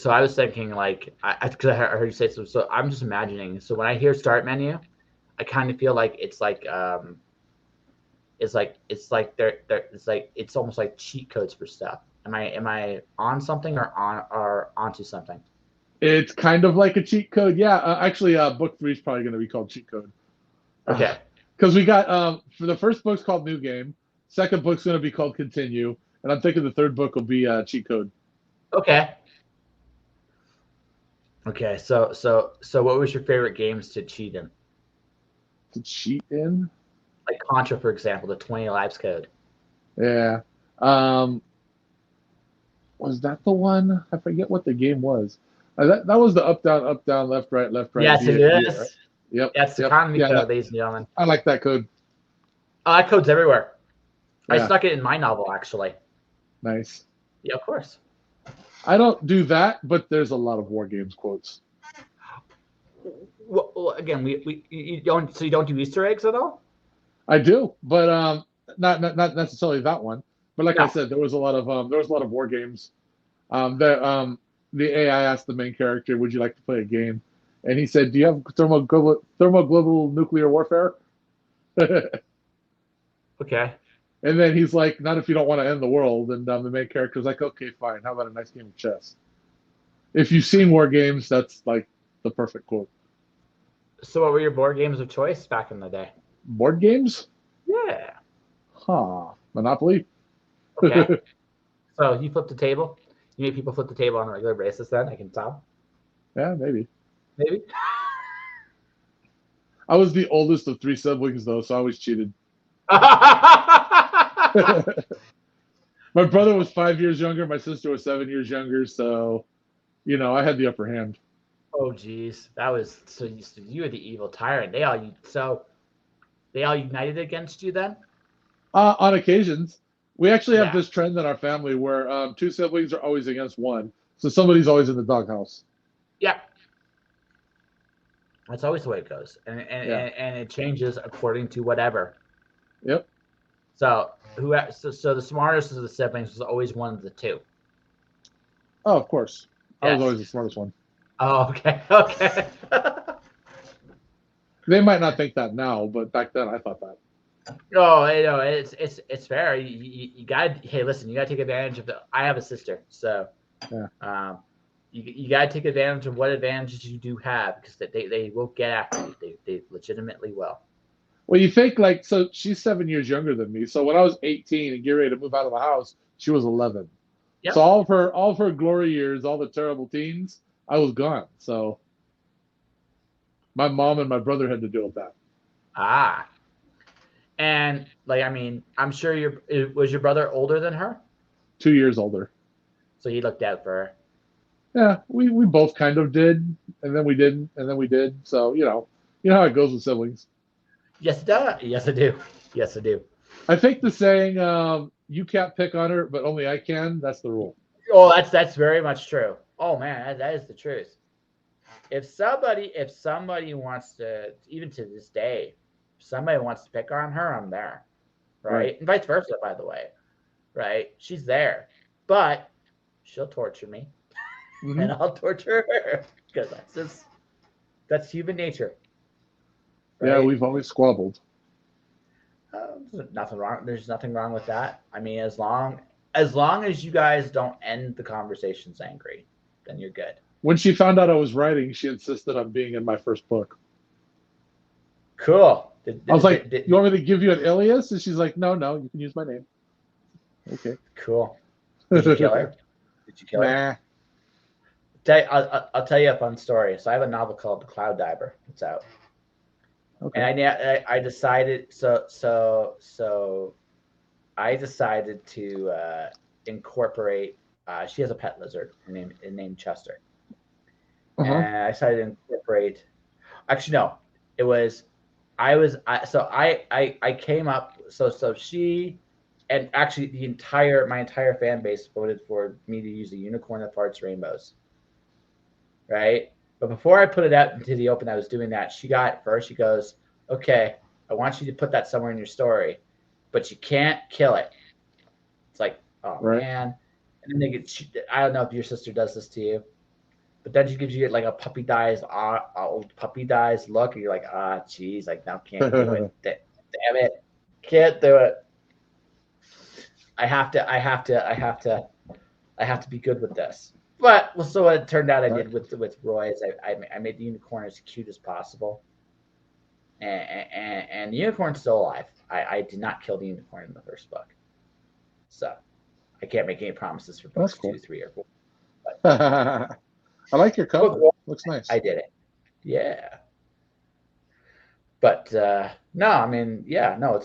I was thinking like because I heard you say so I'm just imagining. So when I hear start menu, I kind of feel like it's like it's almost like cheat codes for stuff. Am I on something or onto something? It's kind of like a cheat code. Yeah, actually, book 3 is probably going to be called cheat code. Okay. Because we got for the first book's called New Game, second book's going to be called Continue, and I'm thinking the third book will be cheat code. Okay. Okay. So what was your favorite games to cheat in? To cheat in? Like Contra, for example, the 20 lives code. Yeah. Was that the one? I forget what the game was. That was the up down left right. Yes, it is. Right? Yep. That's the economy code, ladies and gentlemen. I like that code. Oh, that code's everywhere. Yeah. I stuck it in my novel, actually. Nice. Yeah, of course. I don't do that, but there's a lot of war games quotes. Well, again, you don't do Easter eggs at all? I do, but not necessarily that one. But like I said, there was a lot of war games. The AI asked the main character, "Would you like to play a game?" And he said, "Do you have thermoglobal nuclear warfare?" Okay. And then he's like, "Not if you don't want to end the world." And the main character's like, "Okay, fine. How about a nice game of chess?" If you've seen war games, that's like the perfect quote. So what were your board games of choice back in the day? Board games? Yeah. Monopoly. Okay. So you flipped the table? You make people flip the table on a regular basis then? I can tell. Yeah, maybe. Maybe. I was the oldest of 3 siblings, though, so I always cheated. My brother was 5 years younger. My sister was 7 years younger, so I had the upper hand. Oh, geez, that was so. You were the evil tyrant. They all united against you then? On occasions, we actually have this trend in our family where 2 siblings are always against one, so somebody's always in the doghouse. Yeah, that's always the way it goes, and it changes according to whatever. Yep. So so the smartest of the siblings was always one of the 2. Oh, of course. Yes. I was always the smartest one. Oh, okay. Okay. They might not think that now, but back then I thought that. No, it's fair. You got. Hey, listen, you got to take advantage of I have a sister, so yeah. You got to take advantage of what advantages you do have because they will get after you. They legitimately will. Well, you think so she's 7 years younger than me. So when I was 18 and getting ready to move out of the house, she was 11. Yep. So all of her glory years, all the terrible teens, I was gone. So my mom and my brother had to deal with that. Ah. And I'm sure was your brother older than her? 2 years older. So he looked out for her. Yeah, we both kind of did, and then we didn't, and then we did. So you know how it goes with siblings. Yes, it does. Yes, I do. Yes, I do. I think the saying "you can't pick on her, but only I can." That's the rule. Oh, that's very much true. Oh man, that is the truth. If somebody wants to, even to this day, if somebody wants to pick on her, I'm there, right? And vice versa, by the way, right? She's there, but she'll torture me. and I'll torture her because that's human nature, Yeah, right? we've always squabbled. There's nothing wrong. There's nothing wrong with that. I mean, as long as you guys don't end the conversations angry, then you're good. When she found out I was writing, she insisted on being in my first book. Cool. I was like, "You want me to give you an alias?" And she's like, "No, no, you can use my name." Okay. Cool. Did you kill her? Did you kill her? Nah. I'll tell you a fun story. So I have a novel called The Cloud Diver. It's out. Okay. And I decided so I decided to incorporate. She has a pet lizard named Chester, and I decided to incorporate. Actually, no, it was. I came up. So she, and actually my entire fan base voted for me to use a unicorn that farts rainbows. Right. But before I put it out into the open, I was doing that. She got it first. She goes, "Okay, I want you to put that somewhere in your story, but you can't kill it." It's like, oh Right. man. And then I don't know if your sister does this to you, but then she gives you like a puppy dies, old puppy dies look, and you're like, geez, like now can't do it. Damn it, can't do it. I have to be good with this. But so what it turned out I did with Roy is I made the unicorn as cute as possible, and the unicorn's still alive. I did not kill the unicorn in the first book, so I can't make any promises for books cool. 2, 3, or 4. I like your cover. Looks nice. I did it. Yeah. But no, I mean, yeah, no,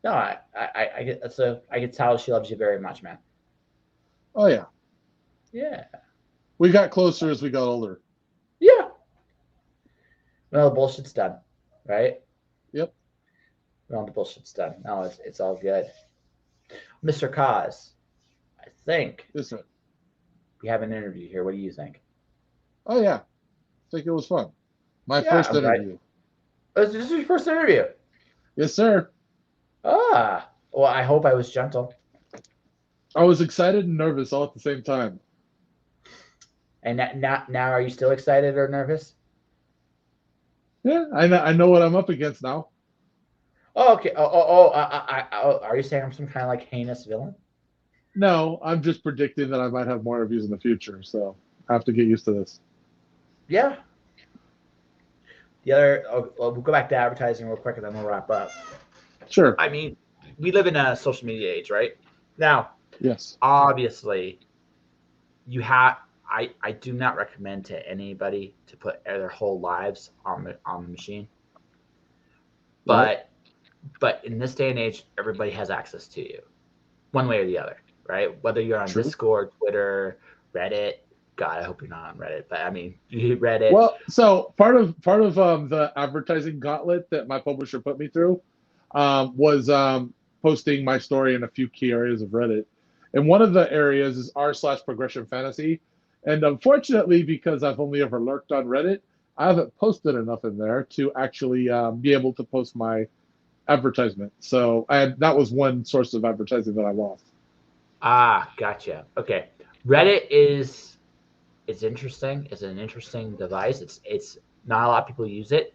no, I could tell she loves you very much, man. Oh yeah. Yeah. We got closer as we got older. Yeah. Well, the bullshit's done, right? Yep. Well, the bullshit's done. No, it's all good. Mr. Kos, I think we have an interview here. What do you think? Oh yeah. I think it was fun. My first interview. This is your first interview? Yes, sir. Well, I hope I was gentle. I was excited and nervous all at the same time. And now are you still excited or nervous? Yeah, I know what I'm up against now. Oh, okay. Are you saying I'm some kind of like heinous villain? No, I'm just predicting that I might have more reviews in the future, so I have to get used to this. Yeah. The other, we'll go back to advertising real quick and then we'll wrap up. Sure. I mean, we live in a social media age, right? Now, yes, obviously, I do not recommend to anybody to put their whole lives on the machine. But in this day and age, everybody has access to you, one way or the other, right? Whether you're on Discord, Twitter, Reddit. God, I hope you're not on Reddit, but I mean, you Reddit. Well, so part of the advertising gauntlet that my publisher put me through was posting my story in a few key areas of Reddit, and one of the areas is r/progression fantasy. And unfortunately, because I've only ever lurked on Reddit, I haven't posted enough in there to actually be able to post my advertisement. So that was one source of advertising that I lost. Gotcha. Okay, Reddit is interesting. It's an interesting device. It's not a lot of people use it.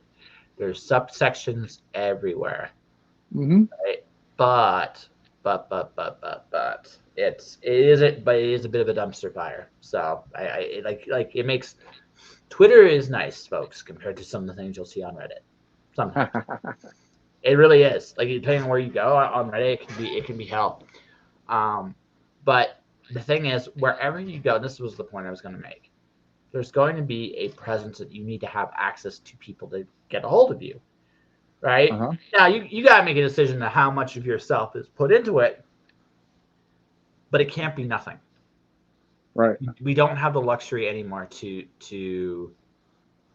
There's subsections everywhere. Mm-hmm. Right? But it is a bit of a dumpster fire. So I like it makes Twitter is nice, folks, compared to some of the things you'll see on Reddit. Sometimes it really is. Like depending on where you go on Reddit, it can be hell. But the thing is, wherever you go, this was the point I was going to make. There's going to be a presence that you need to have access to people to get a hold of you, right? Now you got to make a decision on how much of yourself is put into it, but it can't be nothing. Right. We don't have the luxury anymore to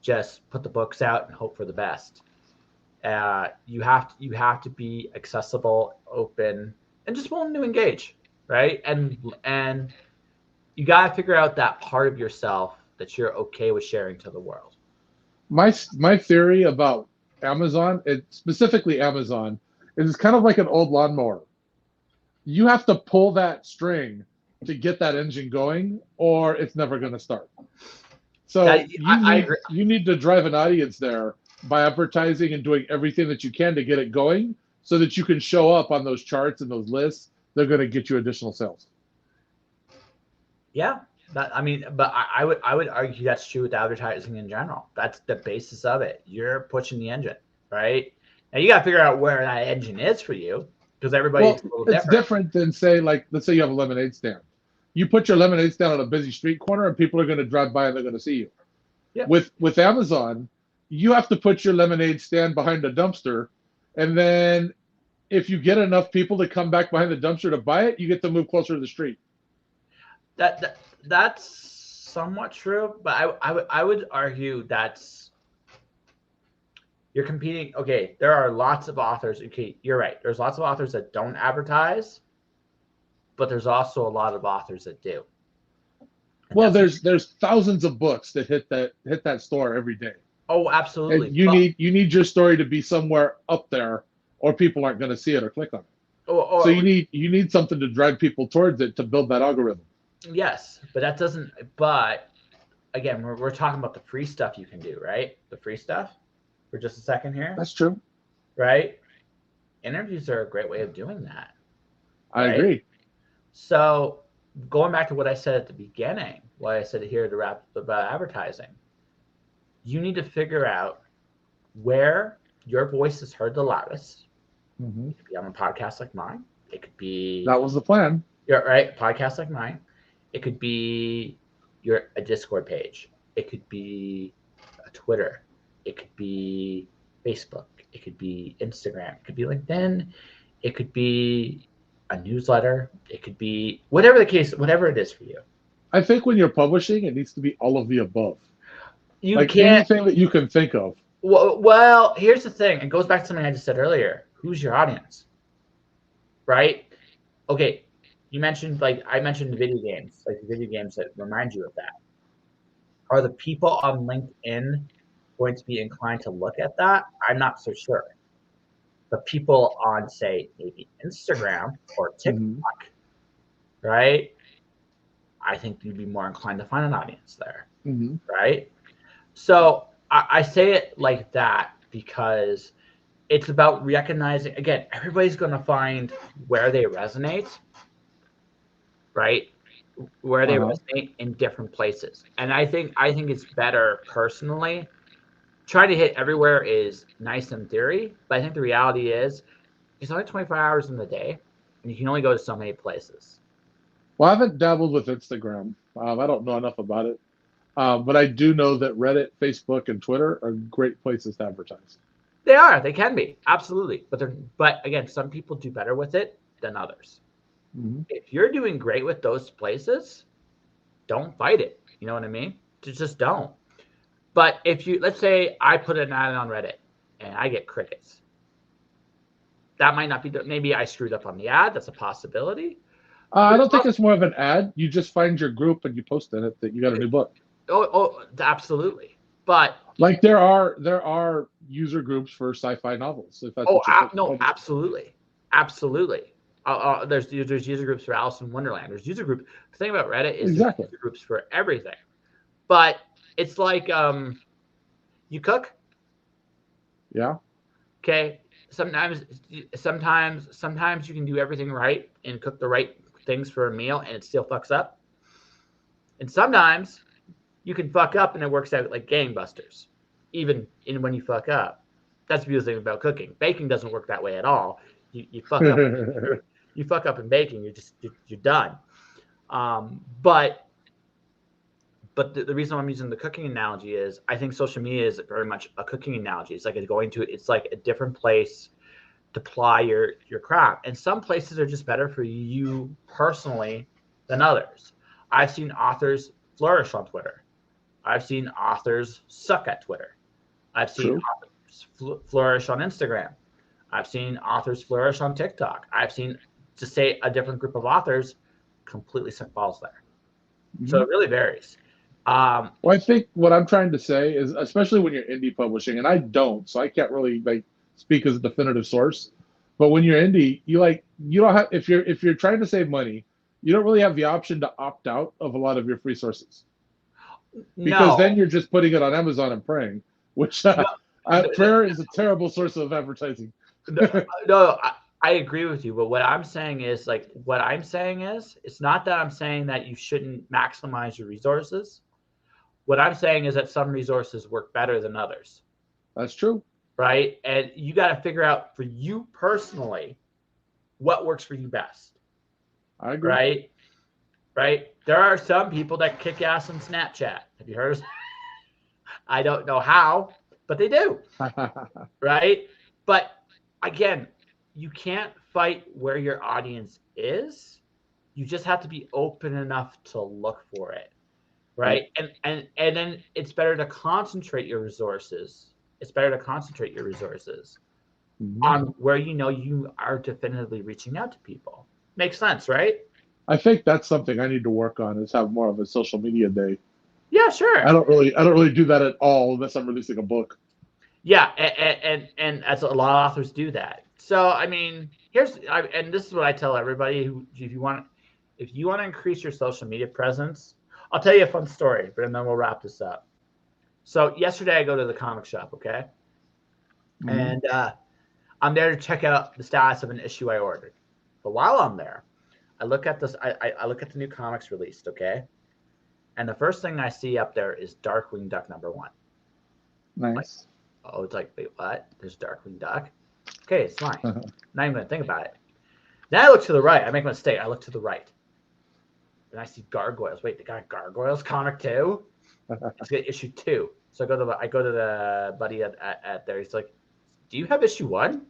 just put the books out and hope for the best. You have to be accessible, open, and just willing to engage, right? And you got to figure out that part of yourself that you're okay with sharing to the world. My theory about Amazon, specifically Amazon, is it's kind of like an old lawnmower. You have to pull that string to get that engine going, or it's never going to start. So I agree. you need to drive an audience there by advertising and doing everything that you can to get it going, so that you can show up on those charts and those lists. They're going to get you additional sales. Yeah, but I would argue that's true with advertising in general. That's the basis of it. You're pushing the engine, right? Now you got to figure out where that engine is for you, because everybody's a little it's different than, say, like, let's say you have a lemonade stand. You put your lemonade stand on a busy street corner, and people are going to drive by and they're going to see you. Yeah. With Amazon, you have to put your lemonade stand behind a dumpster, and then if you get enough people to come back behind the dumpster to buy it, you get to move closer to the street. That's somewhat true, but I would argue that's you're competing. Okay, there are lots of authors. Okay, you're right. There's lots of authors that don't advertise, but there's also a lot of authors that do. Well, there's thousands of books that hit that store every day. Oh, absolutely. And you need your story to be somewhere up there, or people aren't going to see it or click on it. So you need something to drive people towards it to build that algorithm. Yes, but that doesn't. But again, we're talking about the free stuff you can do, right? The free stuff. For just a second here. That's true. Right. Interviews are a great way of doing that. I agree. So going back to what I said at the beginning, what I said here to wrap about advertising, you need to figure out where your voice is heard the loudest. Mm-hmm. It could be on a podcast like mine. It could be. That was the plan. Yeah, right. Podcast like mine. It could be a Discord page. It could be a Twitter. It could be Facebook. It could be Instagram. It could be LinkedIn. It could be a newsletter. It could be whatever the case, whatever it is for you. I think when you're publishing, it needs to be all of the above. You like can't, anything that you can think of. Well, here's the thing. It goes back to something I just said earlier. Who's your audience? Right? Okay. I mentioned video games, like video games that remind you of that. Are the people on LinkedIn going to be inclined to look at that? I'm not so sure. But people on, say, maybe Instagram or TikTok, right? I think you'd be more inclined to find an audience there, right? So I say it like that because it's about recognizing, again, everybody's going to find where they resonate, right? Where they resonate in different places. And I think it's better personally. Trying to hit everywhere is nice in theory, but I think the reality is it's only 24 hours in the day, and you can only go to so many places. Well, I haven't dabbled with Instagram. I don't know enough about it. But I do know that Reddit, Facebook, and Twitter are great places to advertise. They are. They can be. Absolutely. But again, some people do better with it than others. Mm-hmm. If you're doing great with those places, don't fight it. You know what I mean? Just don't. But if you, let's say I put an ad on Reddit and I get crickets. That might not be, maybe I screwed up on the ad. That's a possibility. I don't think it's more of an ad. You just find your group and you post in it that you got a new book. Oh, absolutely. But like there are user groups for sci-fi novels. If that's absolutely. There's user groups for Alice in Wonderland. There's user groups. The thing about Reddit is there's user groups for everything. But it's like you cook. Yeah. Okay. Sometimes you can do everything right and cook the right things for a meal and it still fucks up. And sometimes you can fuck up and it works out like gangbusters, even when you fuck up. That's the beautiful thing about cooking. Baking doesn't work that way at all. You fuck up. You fuck up in baking, you're done. But the reason I'm using the cooking analogy is I think social media is very much a cooking analogy. It's like it's like a different place to apply your craft. And some places are just better for you personally than others. I've seen authors flourish on Twitter. I've seen authors suck at Twitter. I've seen authors flourish on Instagram. I've seen authors flourish on TikTok. I've seen, to say, a different group of authors completely falls there. Mm-hmm. So it really varies. Well, I think what I'm trying to say is, especially when you're indie publishing, and I don't, so I can't really speak as a definitive source. But when you're indie, you don't have, if you're trying to save money, you don't really have the option to opt out of a lot of your free sources, because No, then you're just putting it on Amazon and praying, which no, no, prayer is a terrible source of advertising. no, I agree with you. But what I'm saying is, it's not that I'm saying that you shouldn't maximize your resources. What I'm saying is that some resources work better than others. That's true. Right? And you got to figure out for you personally what works for you best. I agree. Right? Right? There are some people that kick ass on Snapchat. Have you heard of I don't know how, but they do. Right? But again, you can't fight where your audience is. You just have to be open enough to look for it. Right? And then it's better to concentrate your resources. On where you are definitively reaching out to people. Makes sense, right? I think that's something I need to work on, is have more of a social media day. Yeah, sure. I don't really do that at all unless I'm releasing a book. Yeah, and as a lot of authors do that. So I mean, and this is what I tell everybody who, if you want to increase your social media presence, I'll tell you a fun story, but then we'll wrap this up. So yesterday I go to the comic shop, okay, and I'm there to check out the status of an issue I ordered. But while I'm there, I look at this. I look at the new comics released, okay, and the first thing I see up there is Darkwing Duck #1. Nice. Oh, it's like, wait, what? There's Darkwing Duck? Okay, it's fine. Not even gonna think about it. Then I look to the right. I make a mistake. I look to the right, and I see Gargoyles. Wait, they got Gargoyles comic too? Let's get issue 2. So I go to the buddy at there. He's like, "Do you have issue 1?"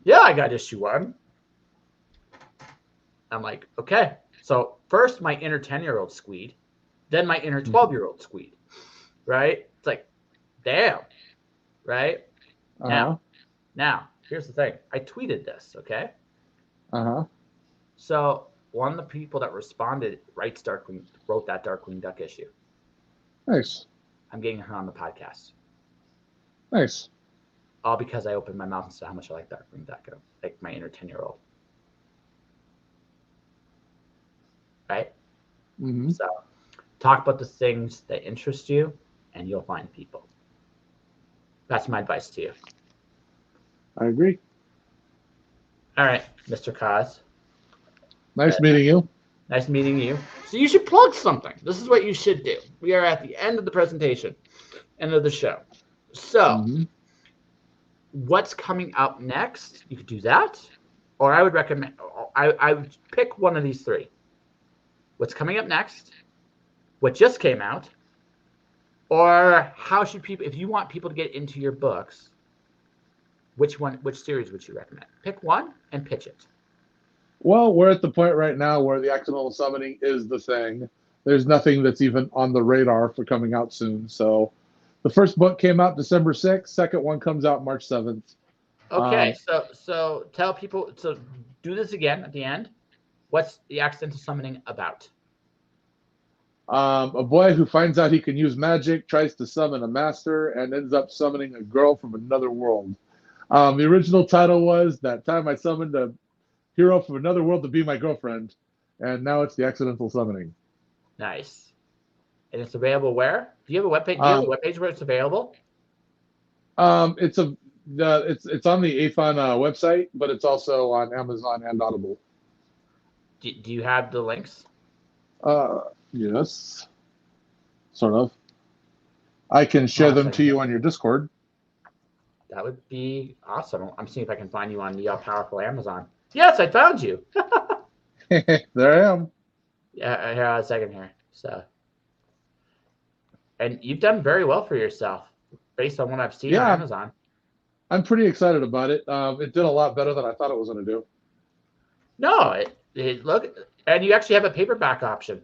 Yeah, I got issue 1. I'm like, okay. So first my inner 10-year-old squeed, then my inner 12-year-old squeed, right? It's like, damn, right? Now, here's the thing. I tweeted this, okay? So one of the people that responded wrote that Darkwing Duck issue. Nice. I'm getting her on the podcast. Nice. All because I opened my mouth and said how much I like Darkwing Duck, like my inner 10-year-old. Right? So talk about the things that interest you, and you'll find people. That's my advice to you. I agree. All right, Mr. Kos. Nice meeting you. Nice meeting you. So you should plug something. This is what you should do. We are at the end of the presentation, end of the show. So what's coming up next? You could do that, or I would recommend. I would pick one of these 3. What's coming up next? What just came out? Or how should people, if you want people to get into your books, which series would you recommend? Pick one and pitch it. Well, we're at the point right now where the accidental summoning is the thing. There's nothing that's even on the radar for coming out soon. So the first book came out December 6th. Second one comes out March 7th. Okay, so tell people, so do this again at the end. What's the accidental summoning about? A boy who finds out he can use magic, tries to summon a master, and ends up summoning a girl from another world. The original title was That Time I Summoned a Hero from Another World to Be My Girlfriend, and now it's the accidental summoning. Nice. And it's available where? Do you have a webpage? Do you have a webpage where it's available? It's on the Athon website, but it's also on Amazon and Audible. Do you have the links? Yes, sort of. I can share them to you on your Discord. That would be awesome. I'm seeing if I can find you on the powerful Amazon. Yes, I found you. There I am. Yeah, here, a second here. So, and you've done very well for yourself based on what I've seen on Amazon. I'm pretty excited about it. It did a lot better than I thought it was going to do. No, look, and you actually have a paperback option.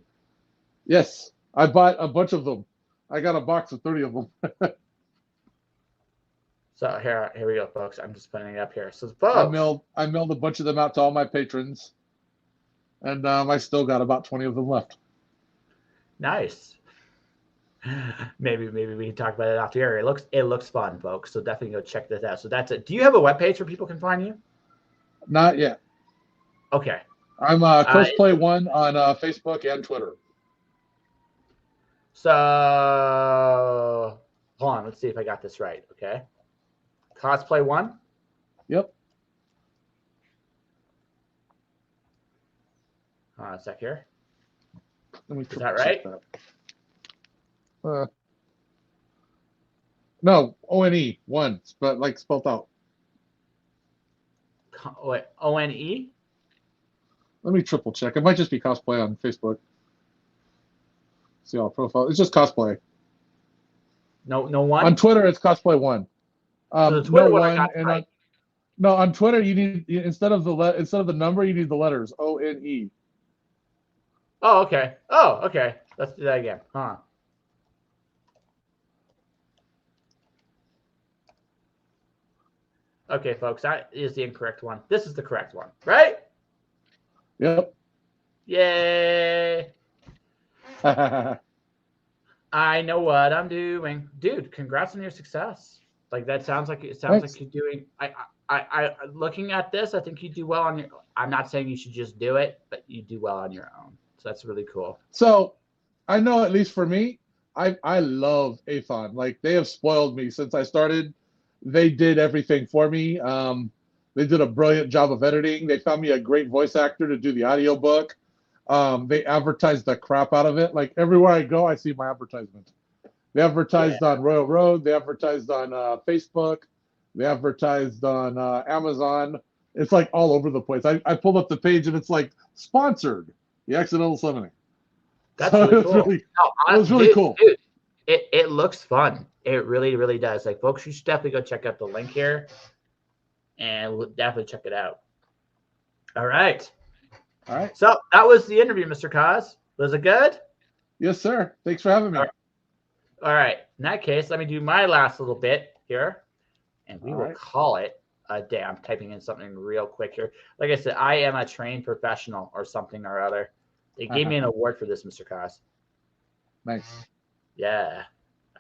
Yes, I bought a bunch of them. I got a box of 30 of them. So here we go, folks. I'm just putting it up here. So, folks, I mailed a bunch of them out to all my patrons, and I still got about 20 of them left. Nice. Maybe we can talk about it after here. It looks fun, folks. So definitely go check this out. So that's it. Do you have a webpage where people can find you? Not yet. Okay. I'm Cosplay1 on Facebook and Twitter. So hold on, let's see if I got this right. Okay. Cosplay1? Yep. Hold on a sec here. Let me Is that right? No, ONE, one, but like spelled out. Wait, ONE? Let me triple check. It might just be cosplay on Facebook. See our profile. It's just cosplay. No one? On Twitter, it's cosplay1. So the Twitter no one I one, got and right. on Twitter you need instead of the number you need the letters ONE. Oh, okay. Oh, okay. Let's do that again. Huh. Okay, folks, that is the incorrect one. This is the correct one, right? Yep. Yay. I know what I'm doing. Dude, congrats on your success. Like that sounds like like you're doing I looking at this, I think you do well on your I'm not saying you should just do it, but you do well on your own. So that's really cool. So I know at least for me, I love Athon. Like they have spoiled me since I started. They did everything for me. They did a brilliant job of editing. They found me a great voice actor to do the audiobook. They advertised the crap out of it. Like everywhere I go, I see my advertisement. They advertised on Royal Road. They advertised on Facebook. They advertised on Amazon. It's like all over the place. I pulled up the page and it's like sponsored. The Accidental Summoning. That's So really cool. it was really cool. Dude, it looks fun. It really, really does. Like, folks, you should definitely go check out the link here, and we'll definitely check it out. All right. All right. So that was the interview, Mr. Kos. Was it good? Yes, sir. Thanks for having me. All right. In that case, let me do my last little bit here, and we will call it a day. I'm typing in something real quick here. Like I said, I am a trained professional or something or other. They gave me an award for this, Mr. Kos. Nice. Yeah.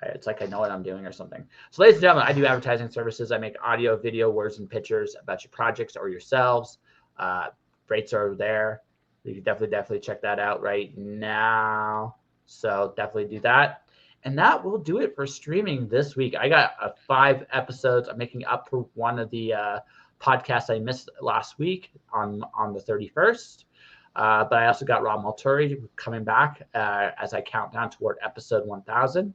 It's like I know what I'm doing or something. So, ladies and gentlemen, I do advertising services. I make audio, video, words, and pictures about your projects or yourselves. Rates are there. You can definitely check that out right now. So definitely do that. And that will do it for streaming this week. I got 5 episodes. I'm making up for one of the podcasts I missed last week on the 31st. But I also got Rob Malturi coming back as I count down toward episode 1000.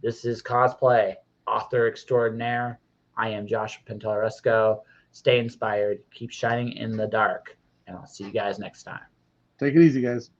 This is Cosplay, author extraordinaire. I am Joshua Pintaresco. Stay inspired. Keep shining in the dark. And I'll see you guys next time. Take it easy, guys.